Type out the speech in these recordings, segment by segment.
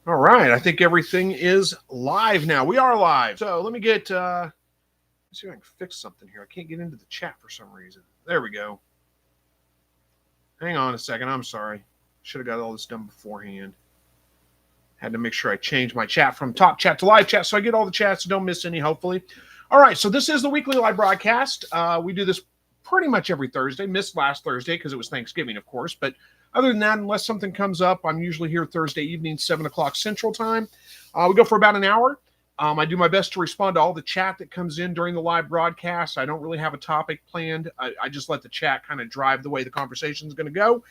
All right, I think everything is live now. We are live. So let me let's see if I can fix something here. I can't get into the chat for some reason. There we go. Hang on a second. I'm sorry. Should have got all this done beforehand. Had to make sure I change my chat from talk chat to live chat so I get all the chats so don't miss any, hopefully. All right, so this is the weekly live broadcast. We do this pretty much every Thursday. Missed last Thursday because it was Thanksgiving, of course. But other than that, unless something comes up, I'm usually here Thursday evening, 7 o'clock Central Time. We go for about an hour. I do my best to respond to all the chat that comes in during the live broadcast. I don't really have a topic planned. I just let the chat kind of drive the way the conversation is going to go.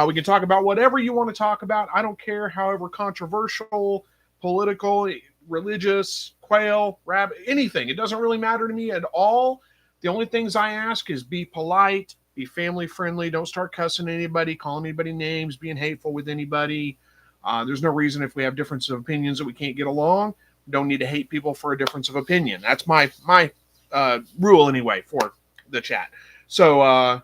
We can talk about whatever you want to talk about. I don't care, however controversial, political, religious, quail, rabbit, anything. It doesn't really matter to me at all. The only things I ask is be polite, be family friendly, don't start cussing anybody, calling anybody names, being hateful with anybody. There's no reason if we have differences of opinions that we can't get along. We don't need to hate people for a difference of opinion. That's my rule anyway for the chat. So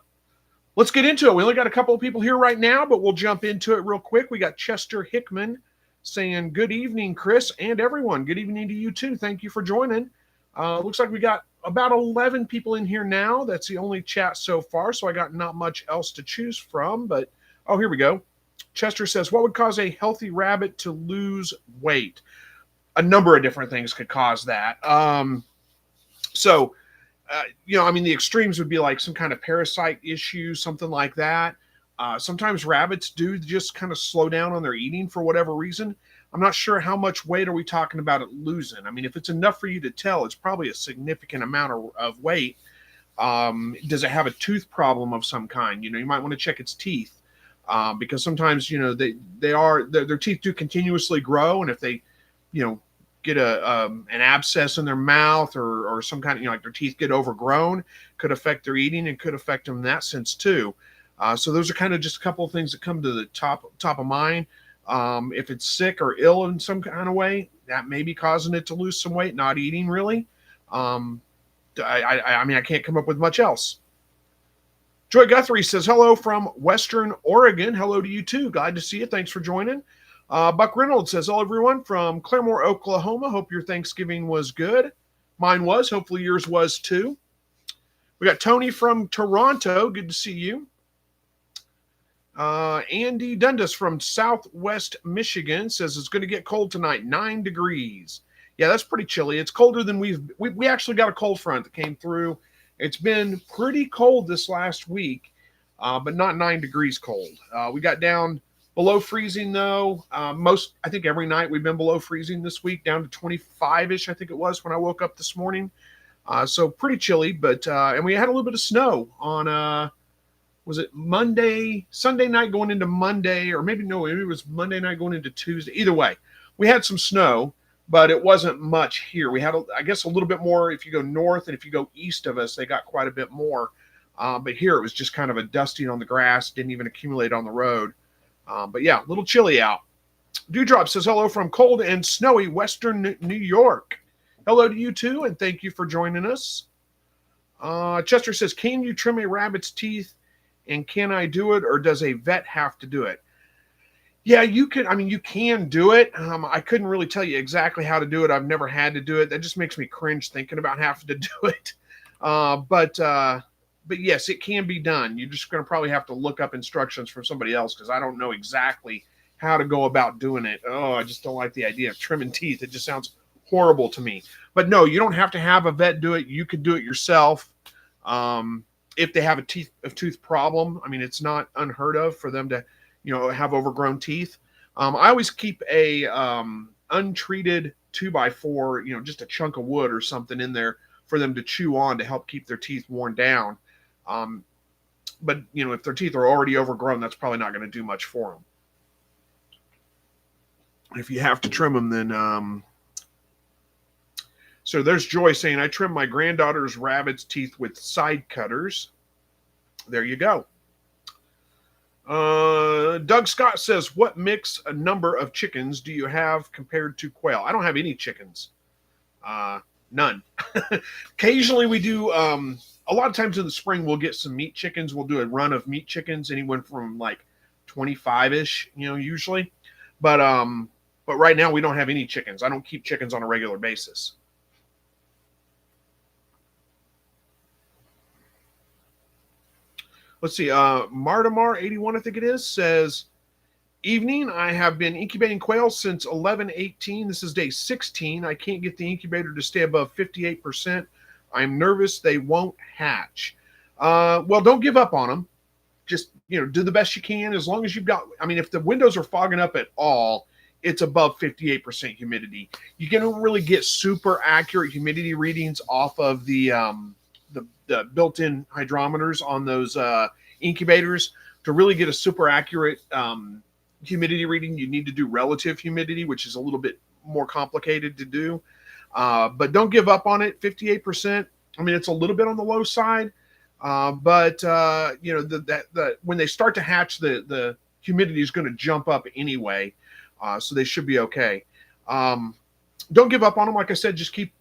let's get into it. We only got a couple of people here right now, but we'll jump into it real quick. We got Chester Hickman saying, good evening, Chris, and everyone. Good evening to you, too. Thank you for joining. Looks like we got about 11 people in here now. That's the only chat so far, so I got not much else to choose from. But, oh, here we go. Chester says, what would cause a healthy rabbit to lose weight? A number of different things could cause that. The extremes would be like some kind of parasite issue, something like that. Sometimes rabbits do just kind of slow down on their eating for whatever reason. I'm not sure how much weight are we talking about it losing. I mean, if it's enough for you to tell, it's probably a significant amount of weight. Does it have a tooth problem of some kind? You might want to check its teeth because sometimes, their teeth do continuously grow. And if they, get an abscess in their mouth or some kind of, like their teeth get overgrown, could affect their eating and could affect them in that sense too. So those are kind of just a couple of things that come to the top of mind. If it's sick or ill in some kind of way, that may be causing it to lose some weight, not eating really. I can't come up with much else. Joy Guthrie says, hello from Western Oregon. Hello to you too. Glad to see you. Thanks for joining. Buck Reynolds says, hello everyone from Claremore, Oklahoma. Hope your Thanksgiving was good. Mine was. Hopefully yours was too. We got Tony from Toronto. Good to see you. Andy Dundas from Southwest Michigan says it's going to get cold tonight, 9 degrees. Yeah, that's pretty chilly. It's colder than we actually got a cold front that came through. It's been pretty cold this last week, but not 9 degrees cold. We got down below freezing though. I think every night we've been below freezing this week, down to 25-ish, I think it was when I woke up this morning. So pretty chilly, but and we had a little bit of snow on was it Sunday night going into Monday, or maybe it was Monday night going into Tuesday. Either way, we had some snow, but it wasn't much here. We had, I guess, a little bit more if you go north, and if you go east of us, they got quite a bit more. But here it was just kind of a dusting on the grass, didn't even accumulate on the road. But yeah, a little chilly out. Dewdrop says hello from cold and snowy Western New York. Hello to you too, and thank you for joining us. Chester says, can you trim a rabbit's teeth? And can I do it, or does a vet have to do it? Yeah, you can. I mean, you can do it. I couldn't really tell you exactly how to do it. I've never had to do it. That just makes me cringe thinking about having to do it. But yes, it can be done. You're just going to probably have to look up instructions from somebody else because I don't know exactly how to go about doing it. Oh, I just don't like the idea of trimming teeth. It just sounds horrible to me. But no, you don't have to have a vet do it. You could do it yourself. If they have a tooth problem, I mean, it's not unheard of for them to, have overgrown teeth. I always keep a untreated 2x4, just a chunk of wood or something in there for them to chew on to help keep their teeth worn down. But if their teeth are already overgrown, that's probably not going to do much for them. If you have to trim them, then so there's Joy saying, I trim my granddaughter's rabbit's teeth with side cutters. There you go. Doug Scott says, what mix a number of chickens do you have compared to quail? I don't have any chickens. None. Occasionally we do, a lot of times in the spring, we'll get some meat chickens. We'll do a run of meat chickens, anyone from like 25-ish, usually. But But right now we don't have any chickens. I don't keep chickens on a regular basis. Let's see. Martamar81, I think it is, says, evening. I have been incubating quail since 11/18. This is day 16. I can't get the incubator to stay above 58%. I'm nervous they won't hatch. Well, don't give up on them. Just, do the best you can. As long as you've got, if the windows are fogging up at all, it's above 58% humidity. You can really get super accurate humidity readings off of the built-in hydrometers on those incubators. To really get a super accurate humidity reading, you need to do relative humidity, which is a little bit more complicated to do. But don't give up on it. 58%. It's a little bit on the low side, but when they start to hatch, the humidity is going to jump up anyway, so they should be okay. Don't give up on them. Like I said, just keep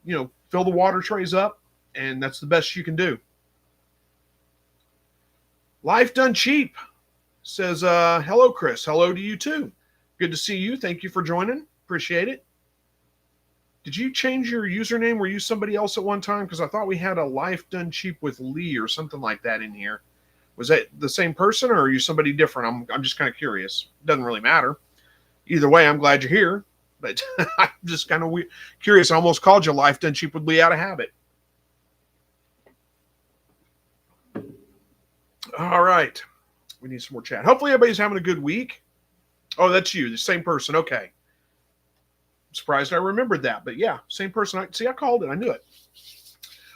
fill the water trays up, and that's the best you can do. Life Done Cheap says, hello, Chris. Hello to you too. Good to see you. Thank you for joining. Appreciate it. Did you change your username? Were you somebody else at one time? Because I thought we had a Life Done Cheap with Lee or something like that in here. Was that the same person, or are you somebody different? I'm just kind of curious. Doesn't really matter. Either way, I'm glad you're here. But I'm just kind of curious. I almost called you Life Done Cheap with Lee out of habit. All right. We need some more chat. Hopefully everybody's having a good week. Oh, that's you. The same person. Okay. I'm surprised I remembered that. But yeah, same person. I called it. I knew it.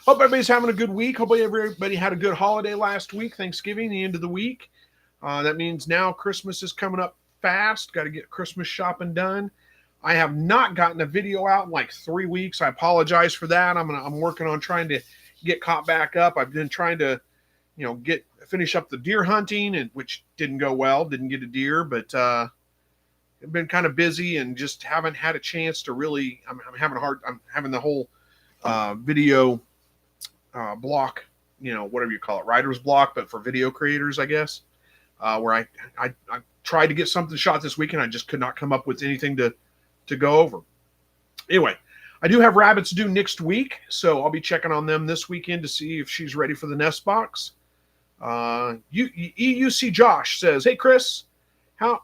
Hope everybody's having a good week. Hopefully everybody had a good holiday last week. Thanksgiving, the end of the week. That means now Christmas is coming up fast. Got to get Christmas shopping done. I have not gotten a video out in like 3 weeks. I apologize for that. I'm working on trying to get caught back up. I've been trying to, finish up the deer hunting, and which didn't go well. Didn't get a deer, but I've been kind of busy and just haven't had a chance to really. I'm having the whole video block, whatever you call it, writer's block, but for video creators, I guess. Where I tried to get something shot this weekend, I just could not come up with anything to go over. Anyway, I do have rabbits due next week, so I'll be checking on them this weekend to see if she's ready for the nest box. EUC Josh says, hey, Chris, how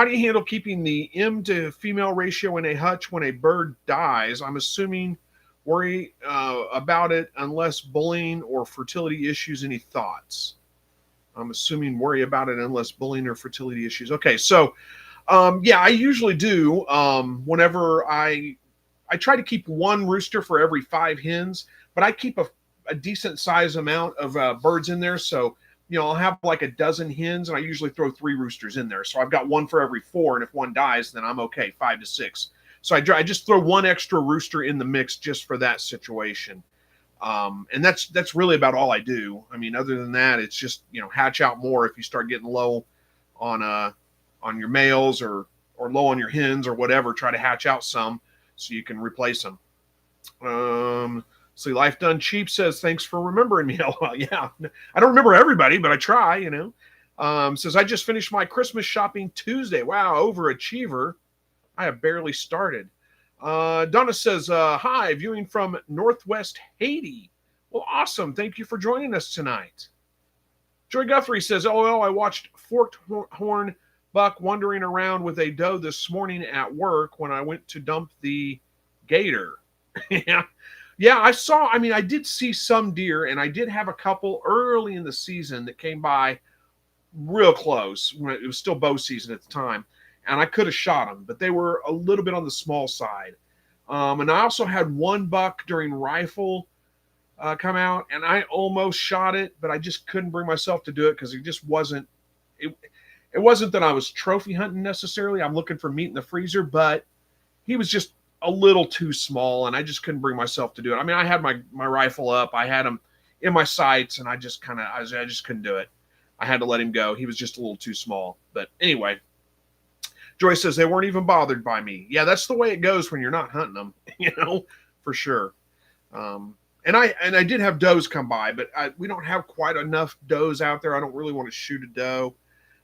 do you handle keeping the M to female ratio in a hutch when a bird dies? I'm assuming worry about it unless bullying or fertility issues. Any thoughts? I'm assuming worry about it unless bullying or fertility issues. Okay, so I usually do. Whenever I try to keep one rooster for every 5 hens, but I keep a decent size amount of birds in there. So, I'll have like a dozen hens, and I usually throw 3 roosters in there. So I've got one for every 4, and if one dies, then I'm okay, 5 to 6. So I just throw one extra rooster in the mix just for that situation. And that's really about all I do. Other than that, it's just, hatch out more if you start getting low on your males or low on your hens or whatever. Try to hatch out some so you can replace them. So Life Done Cheap says, thanks for remembering me. Well, yeah, I don't remember everybody, but I try, Says, I just finished my Christmas shopping Tuesday. Wow, overachiever. I have barely started. Donna says, hi, viewing from Northwest Haiti. Well, awesome. Thank you for joining us tonight. Joy Guthrie says, LOL, I watched forked horn buck wandering around with a doe this morning at work when I went to dump the gator. Yeah, I did see some deer, and I did have a couple early in the season that came by real close when it was still bow season at the time, and I could have shot them, but they were a little bit on the small side. And I also had one buck during rifle come out, and I almost shot it, but I just couldn't bring myself to do it because it just wasn't. It wasn't that I was trophy hunting necessarily. I'm looking for meat in the freezer, but he was just a little too small, and I just couldn't bring myself to do it. I had my rifle up, I had him in my sights, and I just couldn't do it. I had to let him go. He was just a little too small. But anyway, Joy says they weren't even bothered by me. Yeah, that's the way it goes when you're not hunting them, for sure. And I did have does come by, but we don't have quite enough does out there. I don't really want to shoot a doe.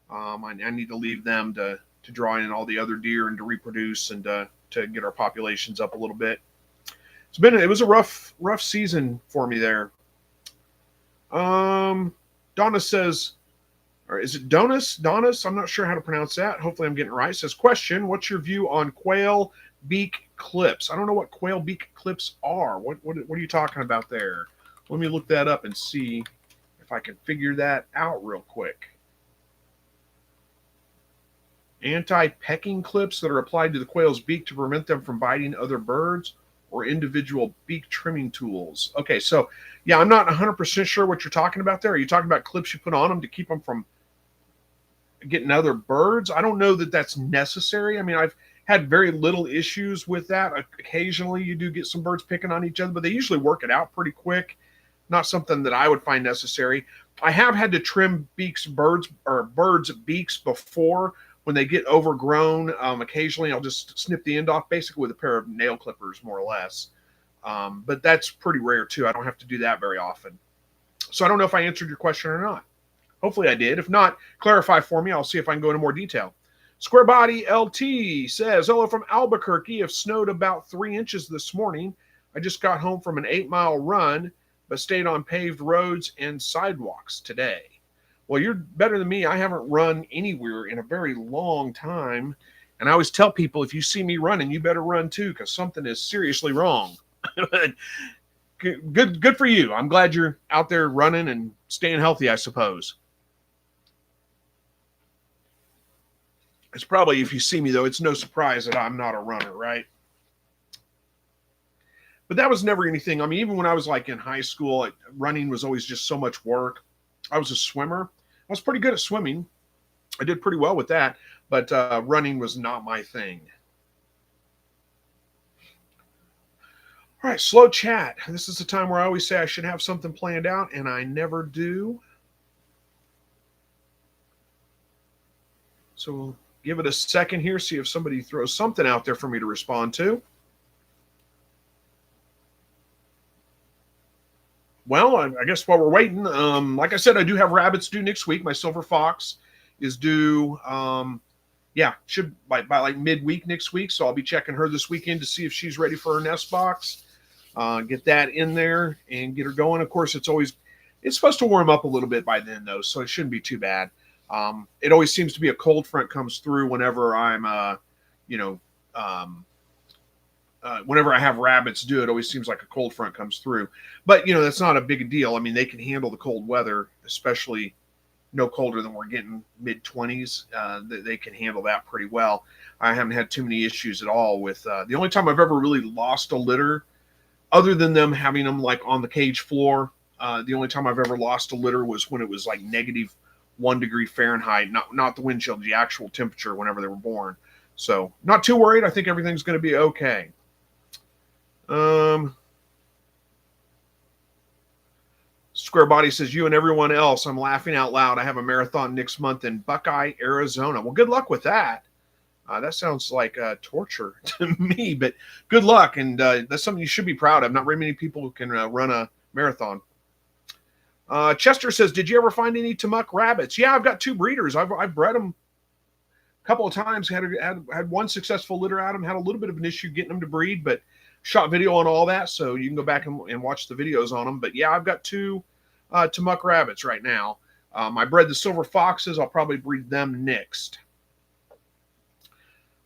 I need to leave them to draw in all the other deer and to reproduce and to get our populations up a little bit. It was a rough season for me there. Donna says, or is it Donis? I'm not sure how to pronounce that. Hopefully I'm getting it right. It says, question, what's your view on quail beak clips? I don't know what quail beak clips are. What are you talking about there? Let me look that up and see if I can figure that out real quick. Anti-pecking clips that are applied to the quail's beak to prevent them from biting other birds, or individual beak trimming tools. Okay, so yeah, I'm not 100% sure what you're talking about there. Are you talking about clips you put on them to keep them from getting other birds? I don't know that that's necessary. I mean, I've had very little issues with that. Occasionally you do get some birds picking on each other, but they usually work it out pretty quick. Not something that I would find necessary. I have had to trim birds' beaks before when they get overgrown. Occasionally I'll just snip the end off, basically with a pair of nail clippers, more or less. But that's pretty rare too. I don't have to do that very often. So I don't know if I answered your question or not. Hopefully I did. If not, clarify for me. I'll see if I can go into more detail. Square Body LT says, hello from Albuquerque. It snowed about 3 inches this morning. I just got home from an 8-mile run, but stayed on paved roads and sidewalks today. Well, you're better than me. I haven't run anywhere in a very long time. And I always tell people, if you see me running, you better run too, because something is seriously wrong. Good for you. I'm glad you're out there running and staying healthy, I suppose. It's probably, if you see me, though, it's no surprise that I'm not a runner, right? But that was never anything. I mean, even when I was like in high school, running was always just so much work. I was a swimmer. I was pretty good at swimming. I did pretty well with that, but running was not my thing. All right, slow chat. This is the time where I always say I should have something planned out, and I never do. So we'll give it a second here, see if somebody throws something out there for me to respond to. Well, I guess while we're waiting, like I said, I do have rabbits due next week. My silver fox is due, should by like midweek next week. So I'll be checking her this weekend to see if she's ready for her nest box. Get that in there and get her going. Of course, it's supposed to warm up a little bit by then, though, so it shouldn't be too bad. It always seems to be a cold front comes through whenever I'm, whenever I have rabbits do it, always seems like a cold front comes through. But, that's not a big deal. I mean, they can handle the cold weather, especially no colder than we're getting mid-20s. They can handle that pretty well. I haven't had too many issues at all with the only time I've ever really lost a litter, other than them having them like on the cage floor, the only time I've ever lost a litter was when it was like -1 degree Fahrenheit, not the wind chill, the actual temperature whenever they were born. So not too worried. I think everything's going to be okay. Square Body says, you and everyone else, I'm laughing out loud. I have a marathon next month in Buckeye, Arizona. Well, good luck with that. That sounds like torture to me, but good luck. And that's something you should be proud of. Not very many people who can run a marathon. Chester says, did you ever find any Timuck rabbits? Yeah, I've got 2 breeders. I've bred them a couple of times. Had one successful litter out of them. Had a little bit of an issue getting them to breed, but shot video on all that, so you can go back and watch the videos on them. But yeah, I've got 2 Timuck rabbits right now. I bred the silver foxes. I'll probably breed them next.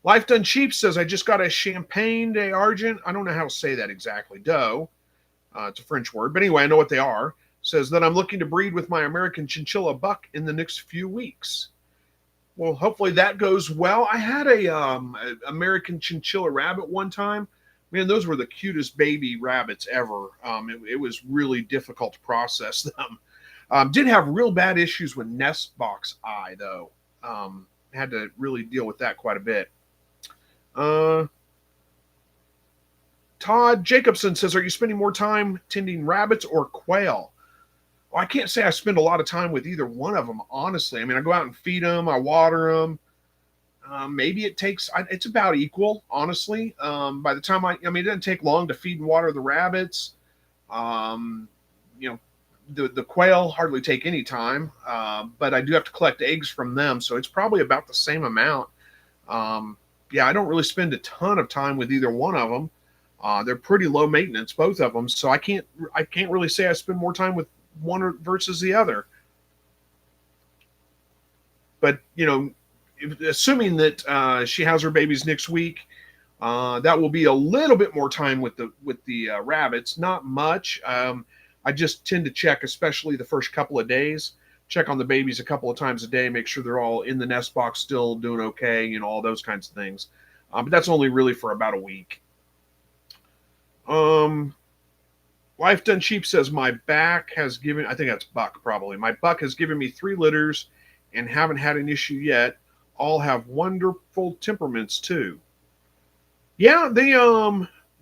Life Done Cheap says, I just got a Champagne d'Argent. I don't know how to say that exactly. Doe. It's a French word. But anyway, I know what they are. Says that I'm looking to breed with my American Chinchilla buck in the next few weeks. Well, hopefully that goes well. I had a American Chinchilla rabbit one time. Man, those were the cutest baby rabbits ever. It was really difficult to process them. Did have real bad issues with nest box eye, though. Had to really deal with that quite a bit. Todd Jacobson says, are you spending more time tending rabbits or quail? Well, I can't say I spend a lot of time with either one of them, honestly. I mean, I go out and feed them, I water them. Maybe it's about equal, honestly. By the time it doesn't take long to feed and water the rabbits. The quail hardly take any time, but I do have to collect eggs from them. So it's probably about the same amount. Yeah, I don't really spend a ton of time with either one of them. They're pretty low maintenance, both of them. So I can't really say I spend more time with one versus the other. But assuming that she has her babies next week, that will be a little bit more time with the rabbits. Not much. I just tend to check, especially the first couple of days. Check on the babies a couple of times a day, make sure they're all in the nest box, still doing okay, all those kinds of things. But that's only really for about a week. Life Done Cheap says my back has given. I think that's Buck probably. My buck has given me 3 litters, and haven't had an issue yet. All have wonderful temperaments too. Yeah,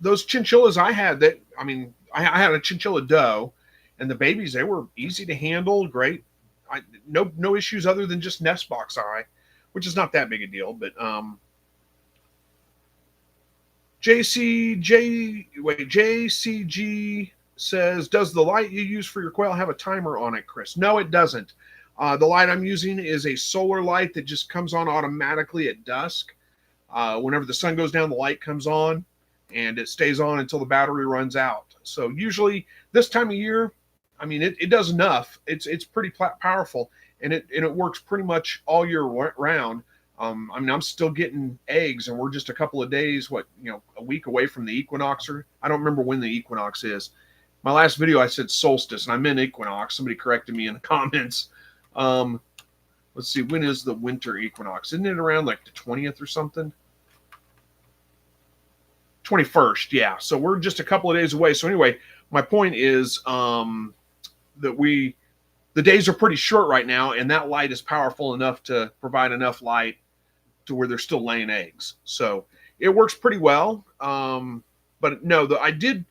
those chinchillas I had, that I had a chinchilla doe, and the babies, they were easy to handle, great. No issues other than just nest box eye, which is not that big a deal. But JCG says, does the light you use for your quail have a timer on it, Chris? No, it doesn't. The light I'm using is a solar light that just comes on automatically at dusk. Whenever the sun goes down, the light comes on, and it stays on until the battery runs out. So usually this time of year, it does enough. It's pretty powerful, and it works pretty much all year round. I'm still getting eggs, and we're just a couple of days, a week away from the equinox. Or I don't remember when the equinox is. My last video I said solstice, and I meant equinox. Somebody corrected me in the comments. Let's see, when is the winter equinox? Isn't it around like the 20th or something? 21st, yeah. So we're just a couple of days away. So anyway, my point is that the days are pretty short right now, and that light is powerful enough to provide enough light to where they're still laying eggs. So it works pretty well. But no, I did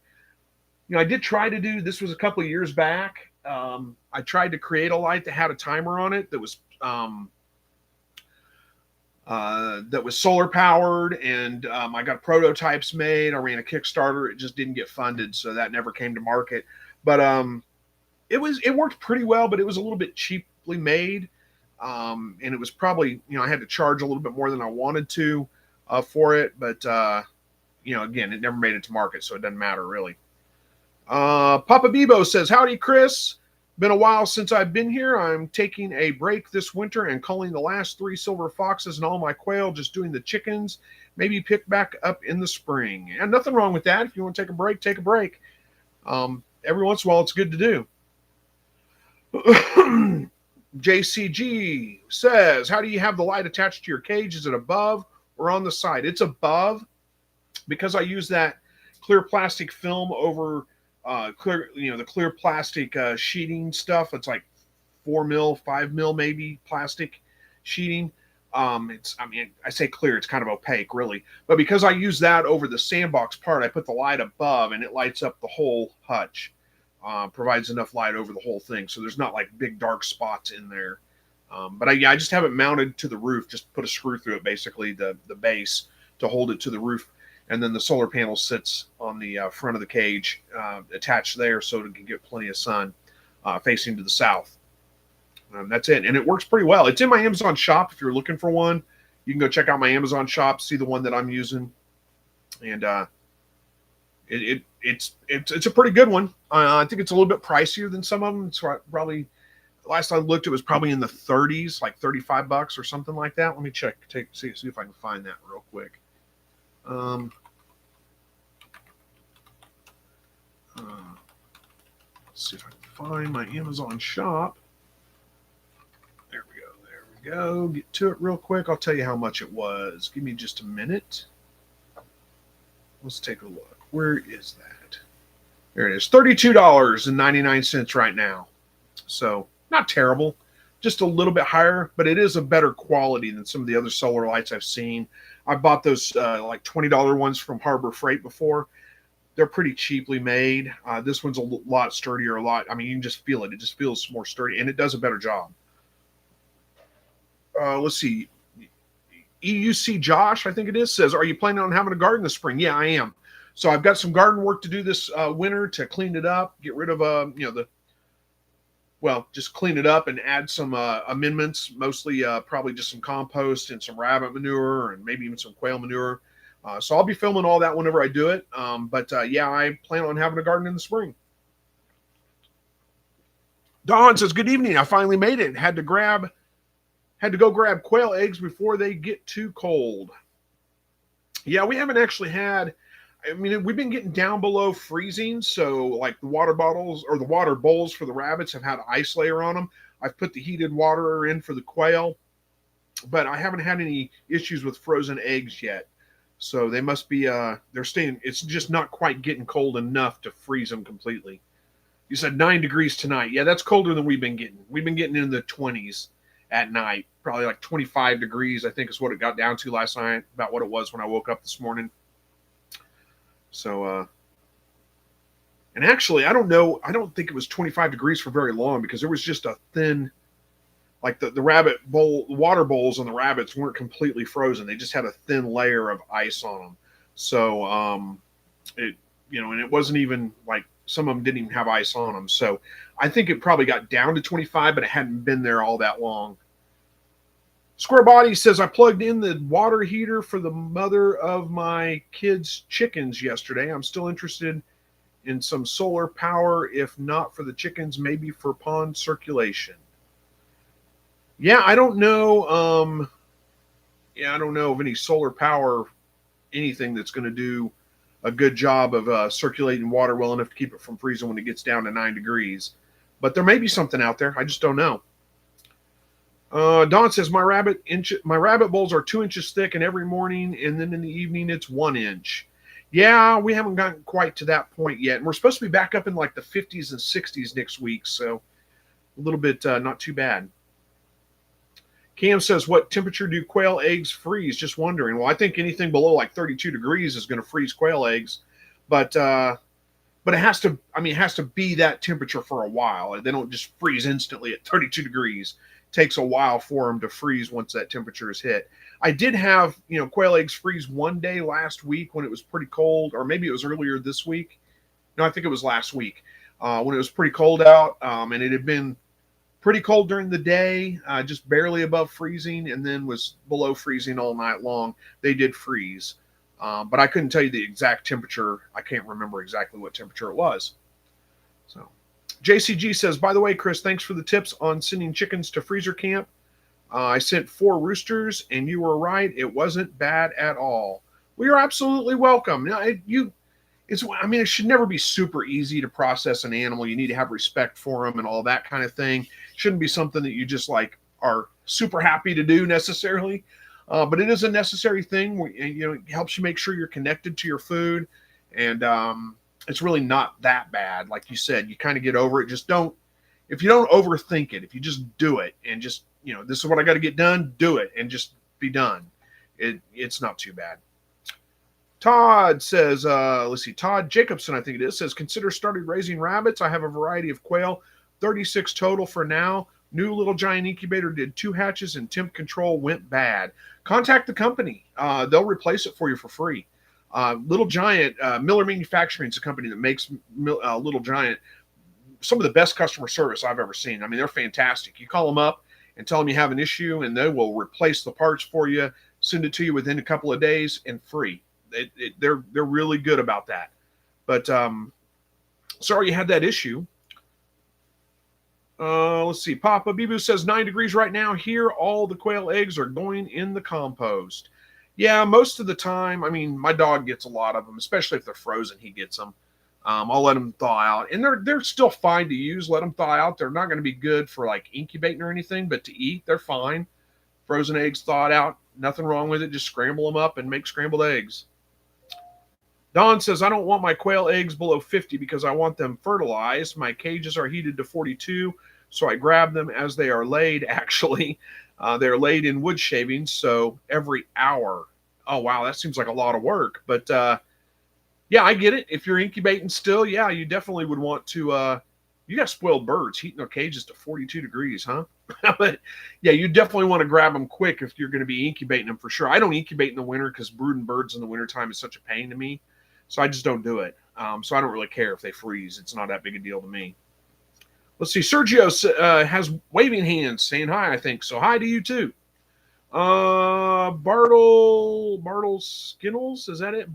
try to do, this was a couple of years back. I tried to create a light that had a timer on it that was solar powered, and I got prototypes made. I ran a Kickstarter. It just didn't get funded, so that never came to market. But it worked pretty well, but it was a little bit cheaply made, and it was probably, I had to charge a little bit more than I wanted to for it. But again, it never made it to market, so it doesn't matter really. Papa Bebo says, howdy, Chris. Been a while since I've been here. I'm taking a break this winter and culling the last 3 silver foxes and all my quail, just doing the chickens. Maybe pick back up in the spring. And nothing wrong with that. If you want to take a break, take a break. Every once in a while, it's good to do. JCG says, how do you have the light attached to your cage? Is it above or on the side? It's above, because I use that clear plastic film over the clear plastic sheeting stuff. It's like 4 mil, 5 mil maybe plastic sheeting. I say clear, it's kind of opaque really, but because I use that over the sandbox part, I put the light above, and it lights up the whole hutch. Provides enough light over the whole thing, so there's not like big dark spots in there. But I just have it mounted to the roof. Just put a screw through it, basically the base, to hold it to the roof. And then the solar panel sits on the front of the cage, attached there, so it can get plenty of sun facing to the south. That's it. And it works pretty well. It's in my Amazon shop. If you're looking for one, you can go check out my Amazon shop, see the one that I'm using. And it's a pretty good one. I think it's a little bit pricier than some of them. It's probably, last I looked, it was probably in the 30s, like $35 or something like that. Let me check, see if I can find that real quick. Let's see if I can find my Amazon shop. There we go. Get to it real quick. I'll tell you how much it was. Give me just a minute. Let's take a look. Where is that? There it is. $32.99 right now. So not terrible. Just a little bit higher, but it is a better quality than some of the other solar lights I've seen. I bought those like $20 ones from Harbor Freight before. They're pretty cheaply made. This one's a lot sturdier, you can just feel it. It just feels more sturdy, and it does a better job. Let's see. EUC Josh, I think it is, says, are you planning on having a garden this spring? Yeah, I am. So I've got some garden work to do this winter to clean it up, get rid of well, just clean it up and add some amendments, mostly probably just some compost and some rabbit manure and maybe even some quail manure. So I'll be filming all that whenever I do it. But yeah, I plan on having a garden in the spring. Don says, "Good evening. I finally made it. Had to go grab quail eggs before they get too cold." Yeah, we haven't actually had. I mean, we've been getting down below freezing, so like the water bottles or the water bowls for the rabbits have had ice layer on them. I've put the heated water in for the quail, but I haven't had any issues with frozen eggs yet. So they must be they're staying. It's just not quite getting cold enough to freeze them completely. You said 9 degrees tonight. Yeah, that's colder than we've been getting. We've been getting in the 20s at night, probably like 25 degrees, I think is what it got down to last night, about what it was when I woke up this morning. So, and actually, I don't know. I don't think it was 25 degrees for very long because there was just a thin, like the rabbit bowl, the water bowls on the rabbits weren't completely frozen. They just had a thin layer of ice on them. So, it, and it wasn't even like some of them didn't even have ice on them. So I think it probably got down to 25, but it hadn't been there all that long. Square Body says, "I plugged in the water heater for the mother of my kids' chickens yesterday. I'm still interested in some solar power, if not for the chickens, maybe for pond circulation." Yeah, I don't know. I don't know of any solar power, anything that's going to do a good job of circulating water well enough to keep it from freezing when it gets down to 9 degrees. But there may be something out there. I just don't know. Don says, my rabbit bowls are 2 inches thick, and every morning and then in the evening it's 1 inch. Yeah, we haven't gotten quite to that point yet. And we're supposed to be back up in like the 50s and 60s next week. So a little bit not too bad. Cam says, "What temperature do quail eggs freeze?" Just wondering. Well, I think anything below like 32 degrees is going to freeze quail eggs. But it has to, it has to be that temperature for a while. They don't just freeze instantly at 32 degrees. It takes a while for them to freeze once that temperature is hit. I did have, quail eggs freeze one day last week when it was pretty cold, or maybe it was earlier this week. No, I think it was last week when it was pretty cold out, and it had been pretty cold during the day, just barely above freezing, and then was below freezing all night long. They did freeze. But I couldn't tell you the exact temperature. I can't remember exactly what temperature it was. So JCG says, "By the way, Chris, thanks for the tips on sending chickens to freezer camp. I sent 4 roosters, and you were right. It wasn't bad at all." Well, you're absolutely welcome. It should never be super easy to process an animal. You need to have respect for them and all that kind of thing. It shouldn't be something that you just like are super happy to do necessarily. But it is a necessary thing. It helps you make sure you're connected to your food, and it's really not that bad. Like you said, you kind of get over it. If you don't overthink it, if you just do it and just, this is what I got to get done, do it and just be done. It's not too bad. Todd says, let's see, Todd Jacobson, I think it is, says, "Consider starting raising rabbits. I have a variety of quail, 36 total for now. New Little Giant incubator did 2 hatches and temp control went bad. Contact the company. They'll replace it for you for free." Little Giant, Miller Manufacturing is a company that makes Little Giant some of the best customer service I've ever seen. They're fantastic. You call them up and tell them you have an issue, and they will replace the parts for you, send it to you within a couple of days, and free. They're really good about that. But sorry you had that issue. Let's see. Papa Bibu says 9 degrees right now. Here, all the quail eggs are going in the compost. Yeah, most of the time. My dog gets a lot of them, especially if they're frozen. He gets them. I'll let them thaw out, and they're still fine to use. Let them thaw out. They're not going to be good for like incubating or anything, but to eat, they're fine. Frozen eggs thawed out, nothing wrong with it. Just scramble them up and make scrambled eggs. Don says, "I don't want my quail eggs below 50 because I want them fertilized. My cages are heated to 42, so I grab them as they are laid." Actually, they're laid in wood shavings, so every hour. Oh, wow, that seems like a lot of work. But, yeah, I get it. If you're incubating still, yeah, you definitely would want to you got spoiled birds heating their cages to 42 degrees, huh? But, yeah, you definitely want to grab them quick if you're going to be incubating them for sure. I don't incubate in the winter because brooding birds in the wintertime is such a pain to me. So I just don't do it. So I don't really care if they freeze. It's not that big a deal to me. Let's see. Sergio has waving hands saying hi, I think. So hi to you too. Bartle Skinnles, is that it?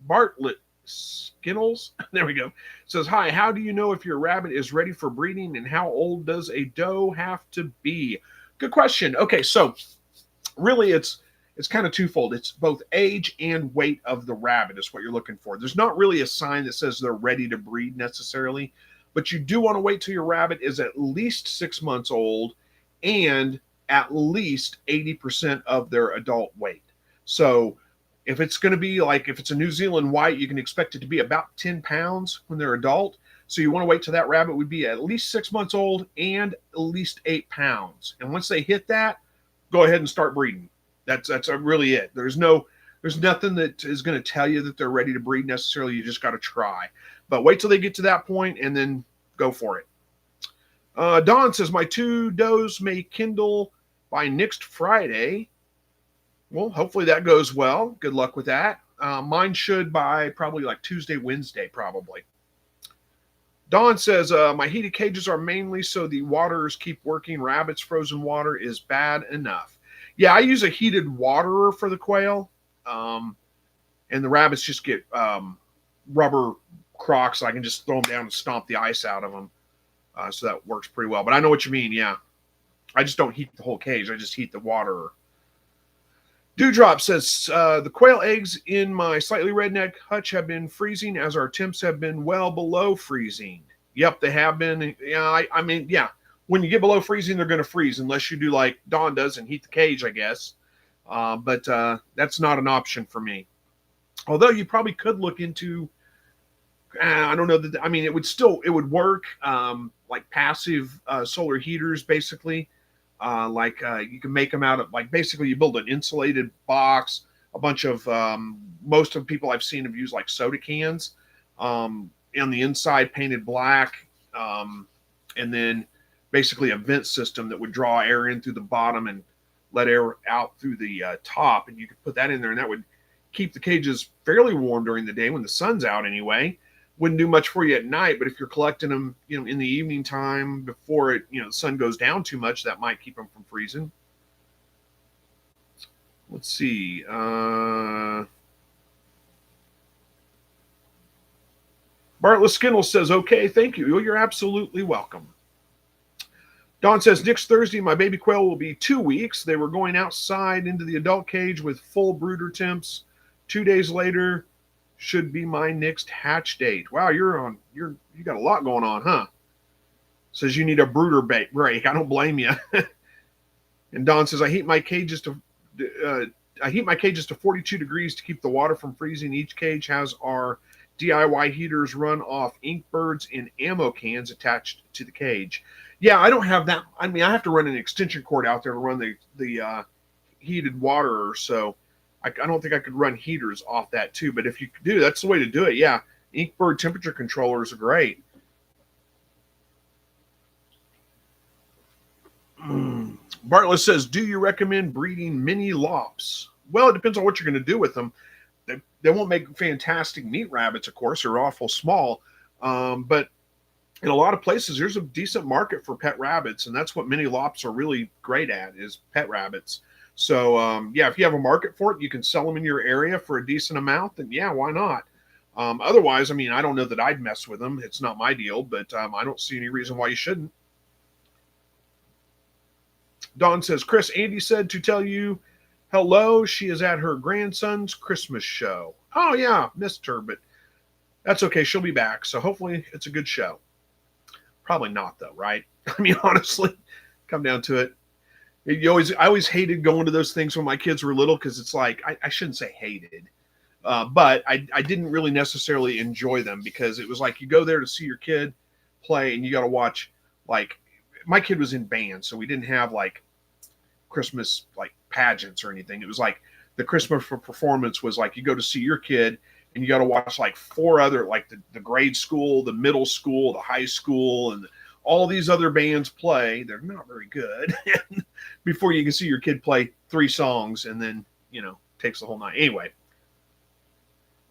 Bartlett Skinnles. There we go. Says hi. How do you know if your rabbit is ready for breeding, and how old does a doe have to be? Good question. Okay, so really it's kind of twofold. It's both age and weight of the rabbit is what you're looking for. There's not really a sign that says they're ready to breed necessarily, but you do want to wait till your rabbit is at least 6 months old and at least 80% of their adult weight. So if it's going to be like, if it's a New Zealand white, you can expect it to be about 10 pounds when they're adult. So you want to wait till that rabbit would be at least 6 months old and at least 8 pounds. And once they hit that, go ahead and start breeding. That's really it. There's nothing that is going to tell you that they're ready to breed necessarily. You just got to try. But wait till they get to that point and then go for it. Don says, my 2 does may kindle by next Friday. Well, hopefully that goes well. Good luck with that. Mine should by probably like Tuesday, Wednesday, probably. Don says, my heated cages are mainly so the waters keep working. Rabbits' frozen water is bad enough. Yeah, I use a heated waterer for the quail. And the rabbits just get rubber crocs. So I can just throw them down and stomp the ice out of them. So that works pretty well. But I know what you mean, yeah. I just don't heat the whole cage. I just heat the waterer. Dewdrop says, the quail eggs in my slightly redneck hutch have been freezing as our temps have been well below freezing. Yep, they have been. Yeah, I mean, yeah. When you get below freezing, they're going to freeze unless you do like Dawn does and heat the cage, I guess. But that's not an option for me. Although you probably could look into, I don't know that. I mean, it would work like passive solar heaters, basically. You can make them out of like basically you build an insulated box. A bunch of most of the people I've seen have used like soda cans on the inside painted black, and then basically a vent system that would draw air in through the bottom and let air out through the top, and you could put that in there, and that would keep the cages fairly warm during the day when the sun's out anyway. Wouldn't do much for you at night, but if you're collecting them, in the evening time before the sun goes down too much, that might keep them from freezing. Let's see. Bartlett Skinnle says, okay, thank you. You're absolutely welcome. Don says, next Thursday, my baby quail will be 2 weeks. They were going outside into the adult cage with full brooder temps. 2 days later, should be my next hatch date. Wow, you got a lot going on, huh? Says you need a brooder break. I don't blame you. And Don says I heat my cages to 42 degrees to keep the water from freezing. Each cage has our DIY heaters run off ink birds in ammo cans attached to the cage. Yeah, I don't have that. I mean, I have to run an extension cord out there to run the heated water, so I don't think I could run heaters off that too, but if you could do, that's the way to do it. Yeah, Inkbird temperature controllers are great. Bartlett says, do you recommend breeding mini lops? Well, it depends on what you're going to do with them. They won't make fantastic meat rabbits, of course. They're awful small. But in a lot of places, there's a decent market for pet rabbits, and that's what mini lops are really great at, is pet rabbits. So, yeah, if you have a market for it, you can sell them in your area for a decent amount, then yeah, why not? Otherwise, I mean, I don't know that I'd mess with them. It's not my deal, but I don't see any reason why you shouldn't. Dawn says, Chris, Andy said to tell you hello. She is at her grandson's Christmas show. Oh, yeah, missed her, but that's okay. She'll be back, so hopefully it's a good show. Probably not, though, right? I mean, honestly, come down to it. I always hated going to those things when my kids were little because it's like, I shouldn't say hated, but I didn't really necessarily enjoy them because it was like you go there to see your kid play and you got to watch, like, my kid was in band, so we didn't have like Christmas like pageants or anything. It was like the Christmas performance was like you go to see your kid and you got to watch like 4 other, like the grade school, the middle school, the high school, and all these other bands play. They're not very good. Before you can see your kid play 3 songs and then, takes the whole night. Anyway,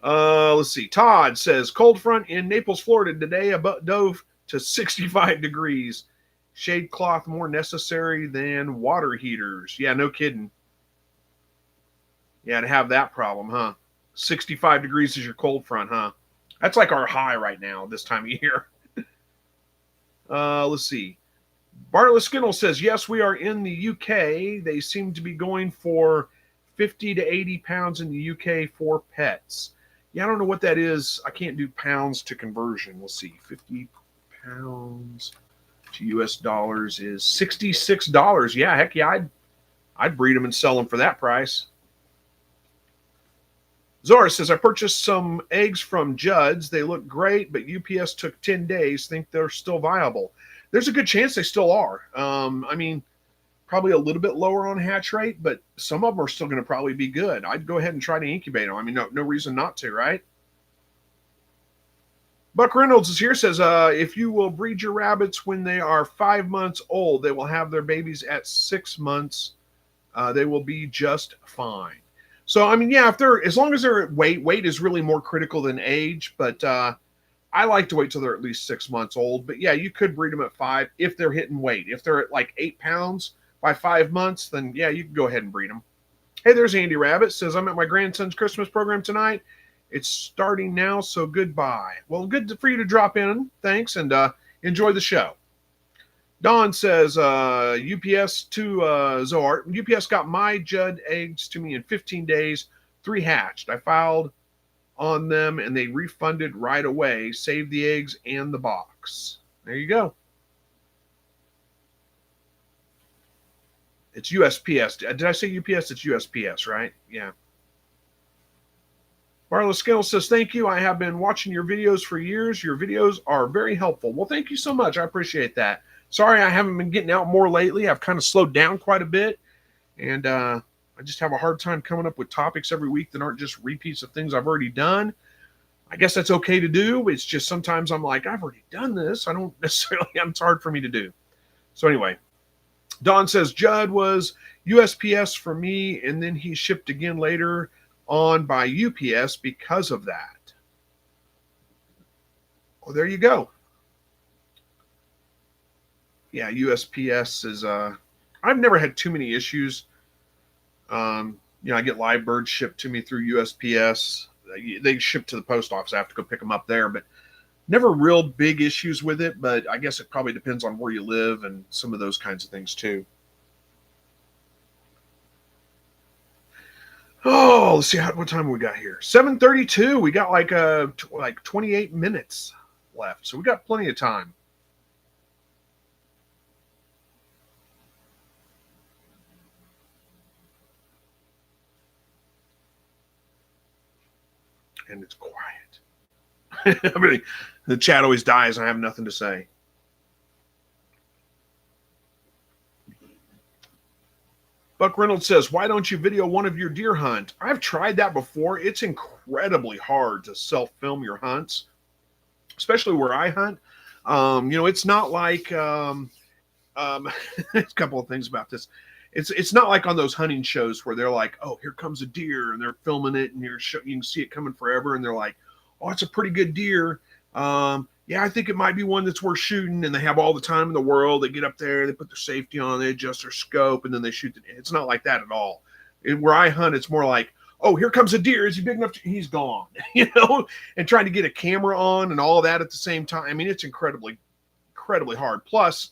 let's see. Todd says, cold front in Naples, Florida today. A doe to 65 degrees. Shade cloth more necessary than water heaters. Yeah, no kidding. Yeah, to have that problem, huh? 65 degrees is your cold front, huh? That's like our high right now this time of year. Let's see. Bartlett Skinnell says, yes, we are in the UK. They seem to be going for 50 to 80 pounds in the UK for pets. Yeah, I don't know what that is. I can't do pounds to conversion. We'll see. 50 pounds to US dollars is $66. Yeah, heck yeah, I'd breed them and sell them for that price. Zora says, I purchased some eggs from Judd's. They look great, but UPS took 10 days. Think they're still viable. There's a good chance they still are. I mean, probably a little bit lower on hatch rate, but some of them are still going to probably be good. I'd go ahead and try to incubate them. I mean, no reason not to, right? Buck Reynolds is here, says, if you will breed your rabbits when they are 5 months old, they will have their babies at 6 months. They will be just fine. So, I mean, yeah, if they're, as long as they're at weight is really more critical than age, but I like to wait till they're at least 6 months old. But yeah, you could breed them at 5 if they're hitting weight. If they're at like 8 pounds by 5 months, then yeah, you can go ahead and breed them. Hey, there's Andy Rabbit. Says, I'm at my grandson's Christmas program tonight. It's starting now, so goodbye. Well, good for you to drop in. Thanks, and enjoy the show. Don says, UPS to Zoar. UPS got my Judd eggs to me in 15 days. 3 hatched. I filed on them, and they refunded right away. Saved the eggs and the box. There you go. It's USPS. Did I say UPS? It's USPS, right? Yeah. Marla Skill says, thank you. I have been watching your videos for years. Your videos are very helpful. Well, thank you so much. I appreciate that. Sorry I haven't been getting out more lately. I've kind of slowed down quite a bit. And I just have a hard time coming up with topics every week that aren't just repeats of things I've already done. I guess that's okay to do. It's just sometimes I'm like, I've already done this. I don't necessarily, it's hard for me to do. So anyway, Don says, Judd was USPS for me, and then he shipped again later on by UPS because of that. Well, there you go. Yeah, USPS is, I've never had too many issues. I get live birds shipped to me through USPS. They ship to the post office. I have to go pick them up there, but never real big issues with it. But I guess it probably depends on where you live and some of those kinds of things too. Oh, let's see what time we got here. 7:32. We got like 28 minutes left, so we got plenty of time. And it's quiet. I mean, the chat always dies. I have nothing to say. Buck Reynolds says, why don't you video one of your deer hunt? I've tried that before. It's incredibly hard to self-film your hunts, especially where I hunt. It's not like there's a couple of things about this. It's not like on those hunting shows where they're like, oh, here comes a deer, and they're filming it, and you can see it coming forever, and they're like, oh, it's a pretty good deer. Yeah, I think it might be one that's worth shooting, and they have all the time in the world. They get up there, they put their safety on, they adjust their scope, and then they shoot. It's not like that at all. Where I hunt, it's more like, oh, here comes a deer. Is he big enough? He's gone, and trying to get a camera on and all of that at the same time. I mean, it's incredibly hard. Plus,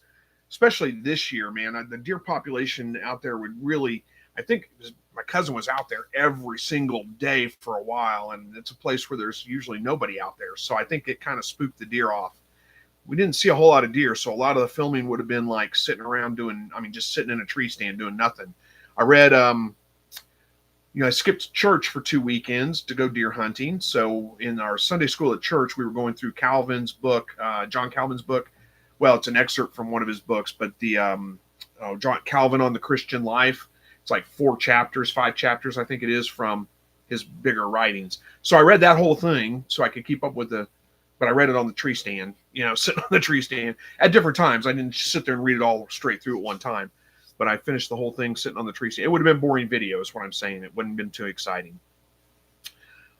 especially this year, man, the deer population out there would really, I think my cousin was out there every single day for a while, and it's a place where there's usually nobody out there. So I think it kind of spooked the deer off. We didn't see a whole lot of deer, so a lot of the filming would have been like sitting around just sitting in a tree stand doing nothing. I read, I skipped church for 2 weekends to go deer hunting. So in our Sunday school at church, we were going through Calvin's book, John Calvin's book. Well, it's an excerpt from one of his books, but the John Calvin on the Christian Life. It's like 5 chapters, I think it is, from his bigger writings. So I read that whole thing so I could keep up with but I read it on the tree stand, sitting on the tree stand at different times. I didn't sit there and read it all straight through at one time, but I finished the whole thing sitting on the tree stand. It would have been boring video is what I'm saying. It wouldn't have been too exciting.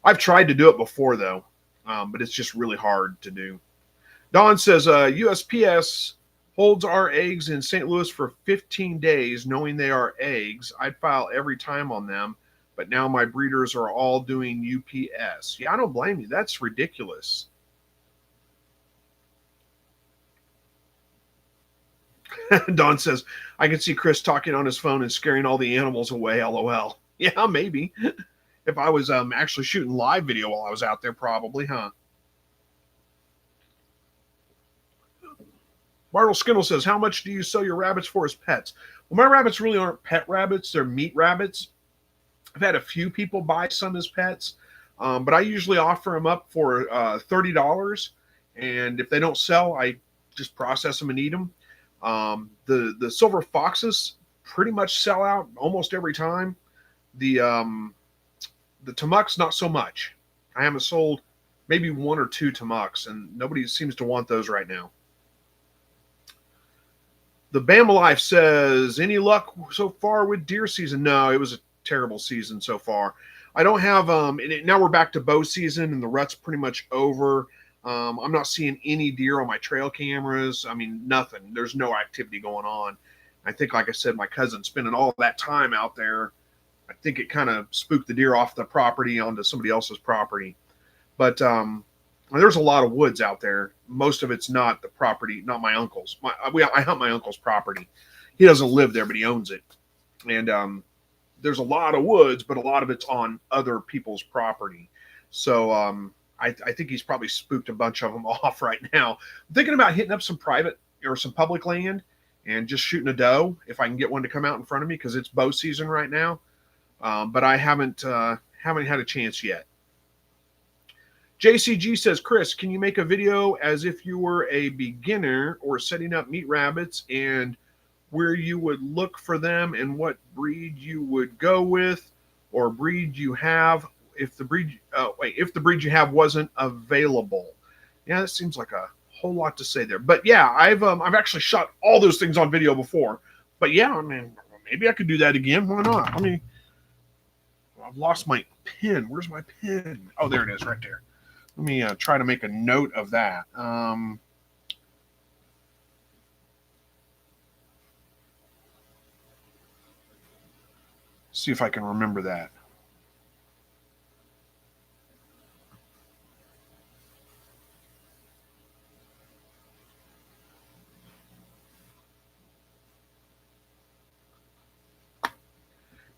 I've tried to do it before though, but it's just really hard to do. Don says USPS holds our eggs in St. Louis for 15 days, knowing they are eggs. I'd file every time on them, but now my breeders are all doing UPS. Yeah, I don't blame you. That's ridiculous. Don says, I can see Chris talking on his phone and scaring all the animals away, LOL. Yeah, maybe. If I was actually shooting live video while I was out there, probably, huh? Bartle Skinnle says, how much do you sell your rabbits for as pets? Well, my rabbits really aren't pet rabbits. They're meat rabbits. I've had a few people buy some as pets, but I usually offer them up for $30. And if they don't sell, I just process them and eat them. The silver foxes pretty much sell out almost every time. The Tamuks, not so much. I haven't sold maybe one or two Tamuks, and nobody seems to want those right now. The Bama Life says, any luck so far with deer season? No, it was a terrible season so far. I don't have now we're back to bow season and the rut's pretty much over. I'm not seeing any deer on my trail cameras. I mean, nothing. There's no activity going on. I think, like I said, my cousin spending all that time out there, I think it kind of spooked the deer off the property onto somebody else's property. But there's a lot of woods out there. Most of it's not the property, not my uncle's. I hunt my uncle's property. He doesn't live there, but he owns it. And there's a lot of woods, but a lot of it's on other people's property. So I think he's probably spooked a bunch of them off right now. I'm thinking about hitting up some private or some public land and just shooting a doe if I can get one to come out in front of me, because it's bow season right now. But I haven't had a chance yet. JCG says, Chris, can you make a video as if you were a beginner or setting up meat rabbits and where you would look for them and what breed you would go with or breed you have if the breed you have wasn't available? Yeah, that seems like a whole lot to say there. But yeah, I've actually shot all those things on video before. But yeah, I mean, maybe I could do that again. Why not? I've lost my pen. Where's my pen? Oh, there it is, right there. Let me try to make a note of that. See if I can remember that.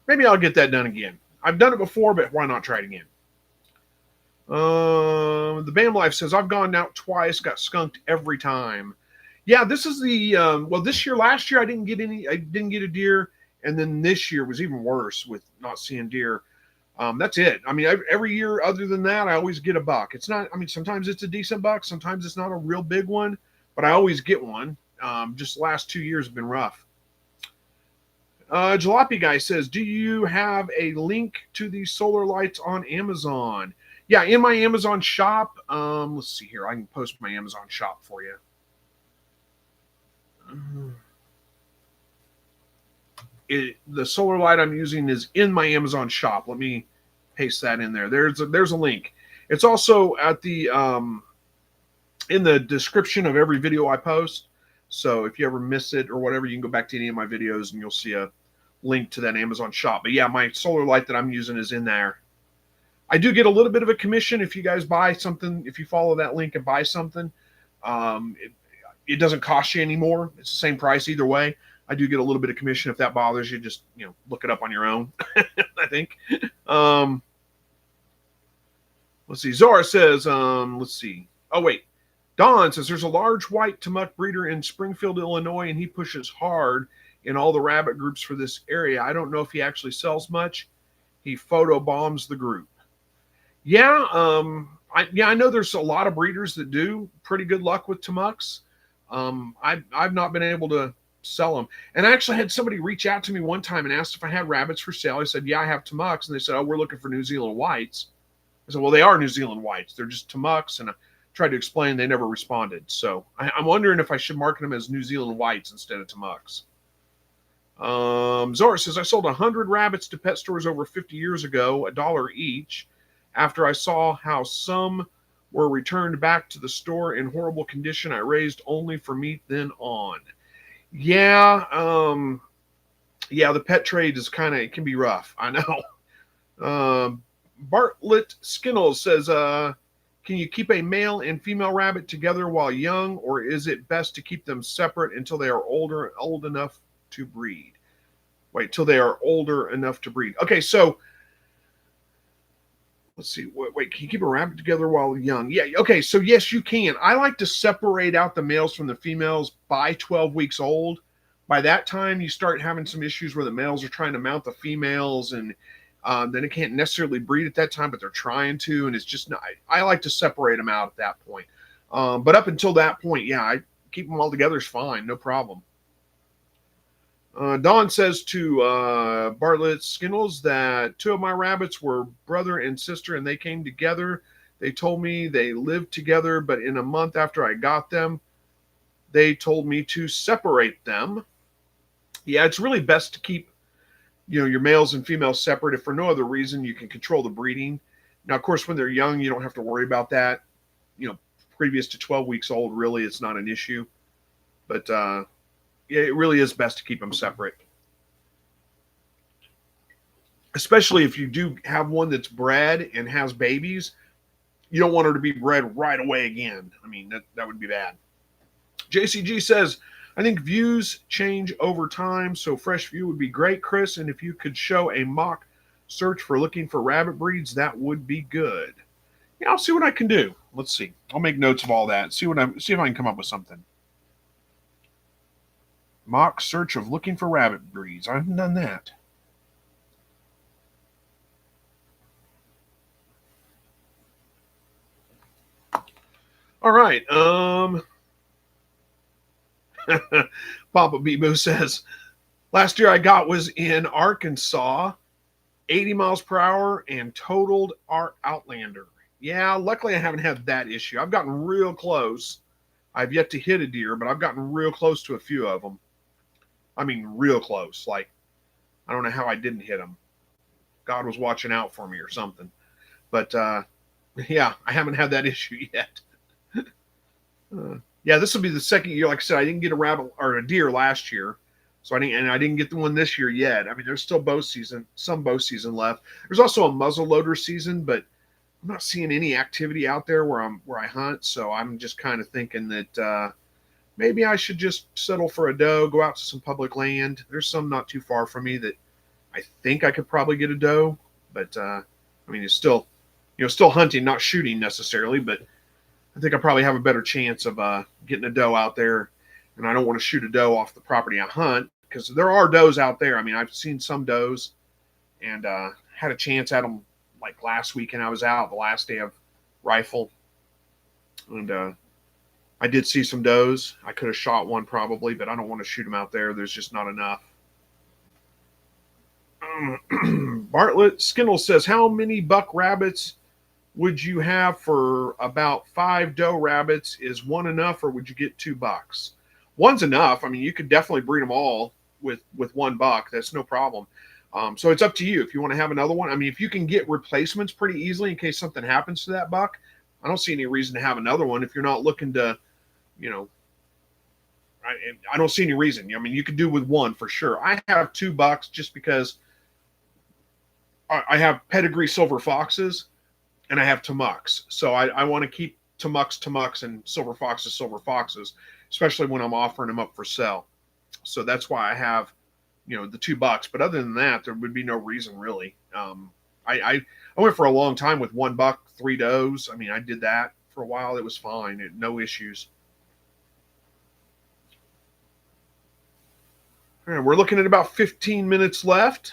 Maybe I'll get that done again. I've done it before, but why not try it again? The Bam Life says, I've gone out twice, got skunked every time. Yeah, this is the last year I didn't get a deer, and then this year was even worse with not seeing deer. That's it. I mean, every year other than that, I always get a buck. It's not, I mean, sometimes it's a decent buck, sometimes it's not a real big one, but I always get one. Just the last 2 years have been rough. Jalopy Guy says, do you have a link to these solar lights on Amazon? Yeah, in my Amazon shop. Let's see here. I can post my Amazon shop for you. The solar light I'm using is in my Amazon shop. Let me paste that in there. There's a link. It's also at the in the description of every video I post. So if you ever miss it or whatever, you can go back to any of my videos and you'll see a link to that Amazon shop. But yeah, my solar light that I'm using is in there. I do get a little bit of a commission if you guys buy something. If you follow that link and buy something, it doesn't cost you anymore. It's the same price either way. I do get a little bit of commission. If that bothers you, just look it up on your own. I think. Let's see. Zora says, let's see. Oh wait, Don says there's a large white Tamuk breeder in Springfield, Illinois, and he pushes hard in all the rabbit groups for this area. I don't know if he actually sells much. He photo bombs the group. Yeah, I know there's a lot of breeders that do pretty good luck with Tamuks. I've not been able to sell them. And I actually had somebody reach out to me one time and asked if I had rabbits for sale. I said, yeah, I have Tamuks. And they said, oh, we're looking for New Zealand whites. I said, well, they are New Zealand whites. They're just Tamuks. And I tried to explain. They never responded. So I'm wondering if I should market them as New Zealand whites instead of Tamuks. Zora says, I sold 100 rabbits to pet stores over 50 years ago, $1 each, after I saw how some were returned back to the store in horrible condition. I raised only for meat then on. Yeah, yeah, the pet trade is kind of, it can be rough. I know. Bartlett Skinnles says, can you keep a male and female rabbit together while young, or is it best to keep them separate until they are old enough to breed? Wait, till they are older enough to breed. Okay, so let's see. Wait, can you keep a rabbit together while young? Yeah, okay, so yes, you can. I like to separate out the males from the females by 12 weeks old. By that time, you start having some issues where the males are trying to mount the females, and then it can't necessarily breed at that time, but they're trying to, and it's just not. I like to separate them out at that point. But up until that point, yeah, I keep them all together is fine, no problem. Don says to Bartlett Skinnles that two of my rabbits were brother and sister and they came together. They told me they lived together, but in a month after I got them, they told me to separate them. Yeah, it's really best to keep, your males and females separate. If for no other reason, you can control the breeding. Now, of course, when they're young, you don't have to worry about that. Previous to 12 weeks old, really, it's not an issue. But yeah, it really is best to keep them separate. Especially if you do have one that's bred and has babies, you don't want her to be bred right away again. I mean, that would be bad. JCG says, I think views change over time, so fresh view would be great, Chris. And if you could show a mock search for looking for rabbit breeds, that would be good. Yeah, I'll see what I can do. Let's see. I'll make notes of all that. See if I can come up with something. Mock search of looking for rabbit breeds. I haven't done that. All right. Papa Bebo says, last year I got was in Arkansas, 80 miles per hour, and totaled our Outlander. Yeah, luckily I haven't had that issue. I've gotten real close. I've yet to hit a deer, but I've gotten real close to a few of them. I mean, real close. Like, I don't know how I didn't hit them. God was watching out for me or something. But yeah, I haven't had that issue yet. Yeah, this will be the second year. Like I said, I didn't get a rabbit or a deer last year, so I didn't get the one this year yet. I mean, there's still some bow season left. There's also a muzzle loader season, but I'm not seeing any activity out there where I hunt. So I'm just kind of thinking that maybe I should just settle for a doe, go out to some public land. There's some not too far from me that I think I could probably get a doe, but I mean, it's still, still hunting, not shooting necessarily, but I think I probably have a better chance of getting a doe out there. And I don't want to shoot a doe off the property I hunt because there are does out there. I mean, I've seen some does and had a chance at them like last weekend. I was out the last day of rifle, and I did see some does. I could have shot one probably, but I don't want to shoot them out there. There's just not enough. Bartlett Skinnle says, how many buck rabbits would you have for about 5 doe rabbits? Is one enough, or would you get 2 bucks? One's enough. I mean, you could definitely breed them all with 1 buck. That's no problem. So it's up to you if you want to have another one. I mean, if you can get replacements pretty easily in case something happens to that buck, I don't see any reason to have another one if you're not looking to, I don't see any reason. I mean, you could do with 1 for sure. I have 2 bucks just because I have pedigree silver foxes and I have tamucks. So I want to keep tamucks, and silver foxes, especially when I'm offering them up for sale. So that's why I have, the 2 bucks. But other than that, there would be no reason really. I went for a long time with 1 buck, 3 does. I mean, I did that for a while. It was fine. No issues. All right, we're looking at about 15 minutes left.